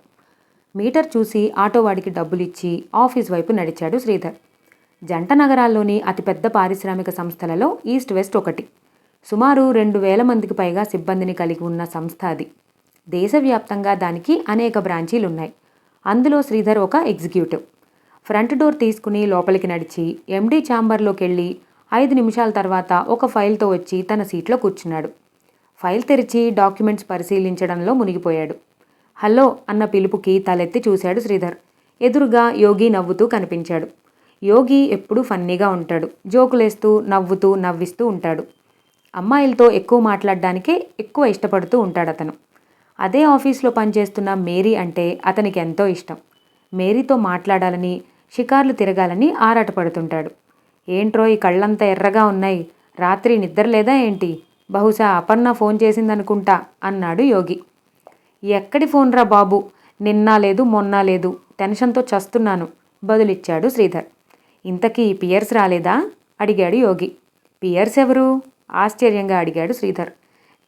మీటర్ చూసి ఆటో వాడికి డబ్బులిచ్చి ఆఫీస్ వైపు నడిచాడు శ్రీధర్. జంట నగరాల్లోని అతిపెద్ద పారిశ్రామిక సంస్థలలో ఈస్ట్ వెస్ట్ ఒకటి. సుమారు 2,000 మందికి పైగా సిబ్బందిని కలిగి ఉన్న సంస్థ అది. దేశవ్యాప్తంగా దానికి అనేక బ్రాంచీలున్నాయి. అందులో శ్రీధర్ ఒక ఎగ్జిక్యూటివ్. ఫ్రంట్ డోర్ తీసుకుని లోపలికి నడిచి ఎండీ ఛాంబర్లోకి వెళ్ళి 5 నిమిషాల తర్వాత ఒక ఫైల్తో వచ్చి తన సీట్లో కూర్చున్నాడు. ఫైల్ తెరిచి డాక్యుమెంట్స్ పరిశీలించడంలో మునిగిపోయాడు. హలో అన్న పిలుపుకి తలెత్తి చూశాడు శ్రీధర్. ఎదురుగా యోగి నవ్వుతూ కనిపించాడు. యోగి ఎప్పుడూ ఫన్నీగా ఉంటాడు. జోకులేస్తూ నవ్విస్తూ ఉంటాడు. అమ్మాయిలతో ఎక్కువ మాట్లాడడానికే ఎక్కువ ఇష్టపడుతూ ఉంటాడతను. అదే ఆఫీస్లో పనిచేస్తున్న మేరీ అంటే అతనికి ఎంతో ఇష్టం. మేరీతో మాట్లాడాలని, షికార్లు తిరగాలని ఆరాటపడుతుంటాడు. ఏంట్రో ఈ కళ్ళంతా ఎర్రగా ఉన్నాయి, రాత్రి నిద్ర లేదా ఏంటి? బహుశా అపర్ణ ఫోన్ చేసిందనుకుంటా అన్నాడు యోగి. ఎక్కడి ఫోన్ రా బాబు, నిన్న లేదు మొన్న లేదు, టెన్షన్తో చస్తున్నాను బదులిచ్చాడు శ్రీధర్. ఇంతకీ పియర్స్ రాలేదా అడిగాడు యోగి. పియర్స్ ఎవరు ఆశ్చర్యంగా అడిగాడు శ్రీధర్.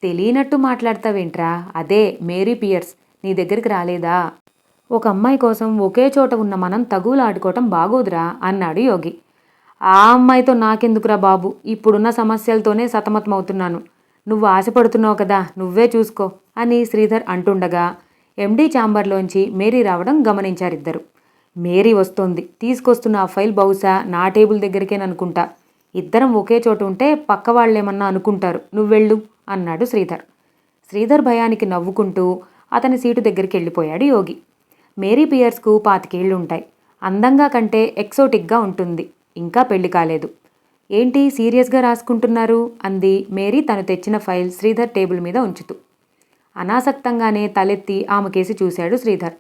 తెలియనట్టు మాట్లాడతావేంట్రా, అదే మేరీ పియర్స్ నీ దగ్గరికి రాలేదా? ఒక అమ్మాయి కోసం ఒకే చోట ఉన్న మనం తగువులు ఆడుకోవటం బాగోదురా అన్నాడు యోగి. ఆ అమ్మాయితో నాకెందుకురా బాబు, ఇప్పుడున్న సమస్యలతోనే సతమతమవుతున్నాను. నువ్వు ఆశపడుతున్నావు కదా, నువ్వే చూసుకో అని శ్రీధర్ అంటుండగా ఎండీ ఛాంబర్లోంచి మేరీ రావడం గమనించారిద్దరు. మేరీ వస్తోంది, తీసుకొస్తున్న ఆ ఫైల్ బహుశా నా టేబుల్ దగ్గరికేననుకుంటా. ఇద్దరం ఒకే చోటు ఉంటే పక్క వాళ్ళేమన్నా అనుకుంటారు, నువ్వెళ్ళు అన్నాడు శ్రీధర్. శ్రీధర్ భయానికి నవ్వుకుంటూ అతని సీటు దగ్గరికి వెళ్ళిపోయాడు యోగి. మేరీ పియర్స్కు 25 ఏళ్ళు ఉంటాయి. అందంగా కంటే ఎక్సోటిక్గా ఉంటుంది. ఇంకా పెళ్లి కాలేదు. ఏంటి సీరియస్గా రాసుకుంటున్నారు అంది మేరీ తను తెచ్చిన ఫైల్ శ్రీధర్ టేబుల్ మీద ఉంచుతూ. అనాసక్తంగానే తలెత్తి ఆమెకేసి చూశాడు శ్రీధర్.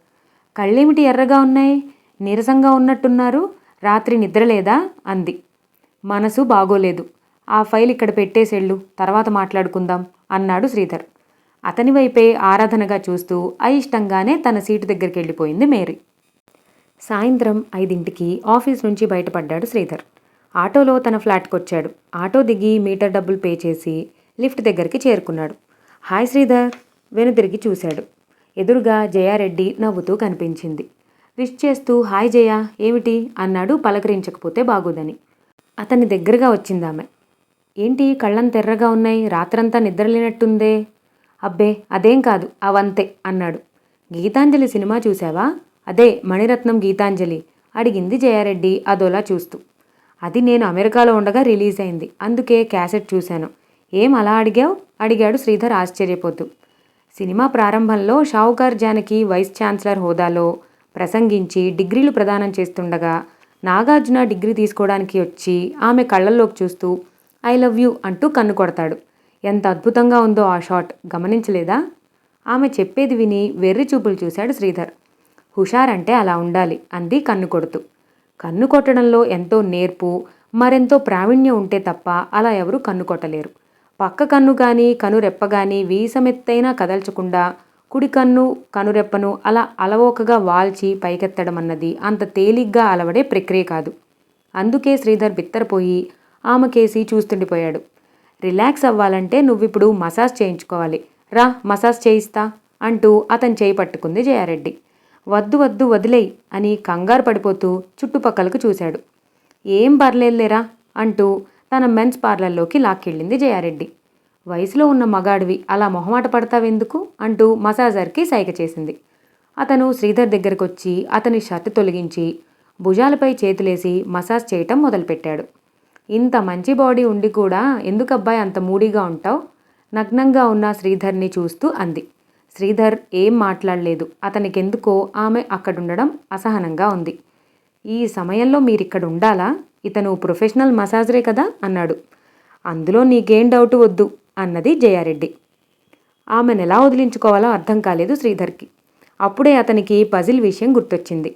కళ్ళేమిటి ఎర్రగా ఉన్నాయి, నీరసంగా ఉన్నట్టున్నారు, రాత్రి నిద్రలేదా అంది. మనసు బాగోలేదు. ఆ ఫైల్ ఇక్కడ పెట్టేసెళ్ళు, తర్వాత మాట్లాడుకుందాం అన్నాడు శ్రీధర్. అతని వైపే ఆరాధనగా చూస్తూ అయిష్టంగానే తన సీటు దగ్గరికి వెళ్ళిపోయింది మేరీ. సాయంత్రం 5ంటికి ఆఫీస్ నుంచి బయటపడ్డాడు శ్రీధర్. ఆటోలో తన ఫ్లాట్కి వచ్చాడు. ఆటో దిగి మీటర్ డబ్బులు పే చేసి లిఫ్ట్ దగ్గరికి చేరుకున్నాడు. హాయ్ శ్రీధర్ వెనుతిరిగి చూశాడు. ఎదురుగా జయారెడ్డి నవ్వుతూ కనిపించింది. విష్ చేస్తూ హాయ్ జయ ఏమిటి అన్నాడు పలకరించకపోతే బాగోదని. అతని దగ్గరగా వచ్చిందామె. ఏంటి కళ్ళంత ఎర్రగా ఉన్నాయి, రాత్రంతా నిద్రలేనట్టుందే. అబ్బే అదేం కాదు, అవంతే అన్నాడు. గీతాంజలి సినిమా చూసావా? అదే మణిరత్నం గీతాంజలి అడిగింది జయారెడ్డి అదోలా చూస్తూ. అది నేను అమెరికాలో ఉండగా రిలీజ్ అయింది, అందుకే క్యాసెట్ చూశాను. ఏం అలా అడిగావు అడిగాడు శ్రీధర్ ఆశ్చర్యపోతూ. సినిమా ప్రారంభంలో షావుకార్ జానకి వైస్ ఛాన్సలర్ హోదాలో ప్రసంగించి డిగ్రీలు ప్రదానం చేస్తుండగా నాగార్జున డిగ్రీ తీసుకోవడానికి వచ్చి ఆమె కళ్ళల్లోకి చూస్తూ ఐ లవ్ యూ అంటూ కన్ను కొడతాడు. ఎంత అద్భుతంగా ఉందో ఆ షాట్ గమనించలేదా? ఆమె చెప్పేది విని వెర్రి చూపులు చూశాడు శ్రీధర్. హుషారంటే అలా ఉండాలి అంది కన్ను కొడుతూ. కన్ను కొట్టడంలో ఎంతో నేర్పు, మరెంతో ప్రావీణ్యం ఉంటే తప్ప అలా ఎవరూ కన్ను కొట్టలేరు. పక్క కన్ను కానీ కనురెప్ప కానీ వీసమెత్తైనా కదల్చకుండా కుడి కన్ను కనురెప్పను అలా అలవోకగా వాల్చి పైకెత్తడం అన్నది అంత తేలిగ్గా అలవడే ప్రక్రియ కాదు. అందుకే శ్రీధర్ బిత్తరపోయి ఆమెకేసి చూస్తుండిపోయాడు. రిలాక్స్ అవ్వాలంటే నువ్విప్పుడు మసాజ్ చేయించుకోవాలి, రా మసాజ్ చేయిస్తా అంటూ అతని చేయి పట్టుకుంది జయారెడ్డి. వద్దు వద్దు వదిలేయ్ అని కంగారు పడిపోతూ చుట్టుపక్కలకు చూశాడు. ఏం పర్లేదులేరా అంటూ తన మెన్స్ పార్లర్లోకి లాక్కెళ్ళింది జయారెడ్డి. వయసులో ఉన్న మగాడివి అలా మొహమాట పడతావెందుకు అంటూ మసాజర్కి సైగ చేసింది. అతను శ్రీధర్ దగ్గరకొచ్చి అతని షర్ట్ తొలగించి భుజాలపై చేతులేసి మసాజ్ చేయటం మొదలుపెట్టాడు. ఇంత మంచి బాడీ ఉండి కూడా ఎందుకబ్బాయి అంత మూడీగా ఉంటావు? నగ్నంగా ఉన్న శ్రీధర్ని చూస్తూ అంది. శ్రీధర్ ఏం మాట్లాడలేదు. అతనికెందుకో ఆమె అక్కడుండడం అసహనంగా ఉంది. ఈ సమయంలో మీరిక్కడ ఉండాలా? ఇతను ప్రొఫెషనల్ మసాజరే కదా అన్నాడు. అందులో నీకేం డౌటు వద్దు అన్నది జయారెడ్డి. ఆమెనెలా వదిలించుకోవాలో అర్థం కాలేదు శ్రీధర్కి. అప్పుడే అతనికి పజిల్ విషయం గుర్తొచ్చింది.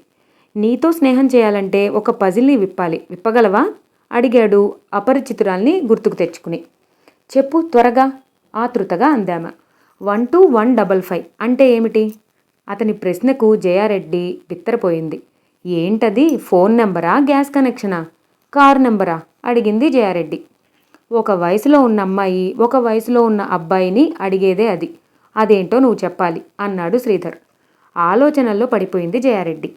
నీతో స్నేహం చేయాలంటే ఒక పజిల్ని విప్పాలి, విప్పగలవా అడిగాడు అపరిచితురాల్ని గుర్తుకు తెచ్చుకుని. చెప్పు త్వరగా ఆతృతగా అందామ. 12155 అంటే ఏమిటి? అతని ప్రశ్నకు జయారెడ్డి బిత్తరపోయింది. ఏంటది? ఫోన్ నెంబరా, గ్యాస్ కనెక్షనా, కారు నెంబరా అడిగింది జయారెడ్డి. ఒక వయసులో ఉన్న అమ్మాయి ఒక వయసులో ఉన్న అబ్బాయిని అడిగేదే అది. అదేంటో నువ్వు చెప్పాలి అన్నాడు శ్రీధర్. ఆలోచనల్లో పడిపోయింది జయారెడ్డి.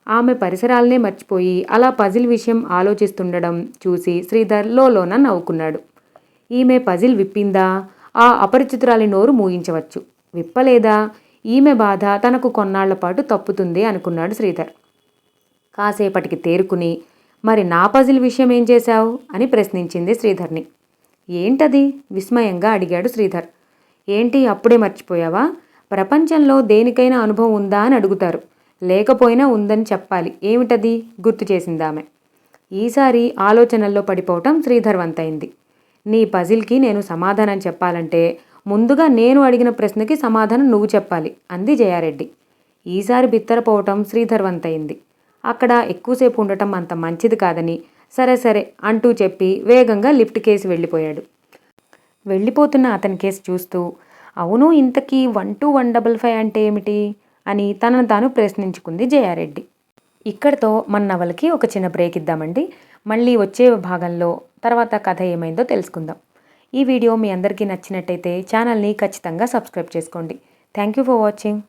ఆమె పరిసరాలనే మర్చిపోయి అలా పజిల్ విషయం ఆలోచిస్తుండడం చూసి శ్రీధర్ లోలోన నవ్వుకున్నాడు. ఈమె పజిల్ విప్పిందా ఆ అపరిచితురాలి నోరు మూయించవచ్చు, విప్పలేదా ఈమె బాధ తనకు కొన్నాళ్లపాటు తప్పుతుంది అనుకున్నాడు శ్రీధర్. కాసేపటికి తేరుకుని మరి నా పజిల్ విషయం ఏం చేశావు అని ప్రశ్నించింది శ్రీధర్ని. ఏంటది విస్మయంగా అడిగాడు శ్రీధర్. ఏంటి అప్పుడే మర్చిపోయావా? ప్రపంచంలో దేనికైనా అనుభవం ఉందా అని అడుగుతారు, లేకపోయినా ఉందని చెప్పాలి. ఏమిటది గుర్తు చేసిందామె. ఈసారి ఆలోచనల్లో పడిపోవటం శ్రీధర్ వంతైంది. నీ పజిల్కి నేను సమాధానం చెప్పాలంటే ముందుగా నేను అడిగిన ప్రశ్నకి సమాధానం నువ్వు చెప్పాలి అంది జయారెడ్డి. ఈసారి బిత్తరపోవటం శ్రీధర్ వంతైంది. అక్కడ ఎక్కువసేపు ఉండటం అంత మంచిది కాదని సరే సరే అంటూ చెప్పి వేగంగా లిఫ్ట్ కేసి వెళ్ళిపోయాడు. వెళ్ళిపోతున్న అతని కేసు చూస్తూ అవును ఇంతకీ 12155 అంటే ఏమిటి అని తనను తాను ప్రశ్నించుకుంది జయారెడ్డి. ఇక్కడితో మన నవలకి ఒక చిన్న బ్రేక్ ఇద్దామండి. మళ్ళీ వచ్చే భాగంలో తర్వాత కథ ఏమైందో తెలుసుకుందాం. ఈ వీడియో మీ అందరికీ నచ్చినట్టయితే ఛానల్ని ఖచ్చితంగా సబ్స్క్రైబ్ చేసుకోండి. Thank you for watching.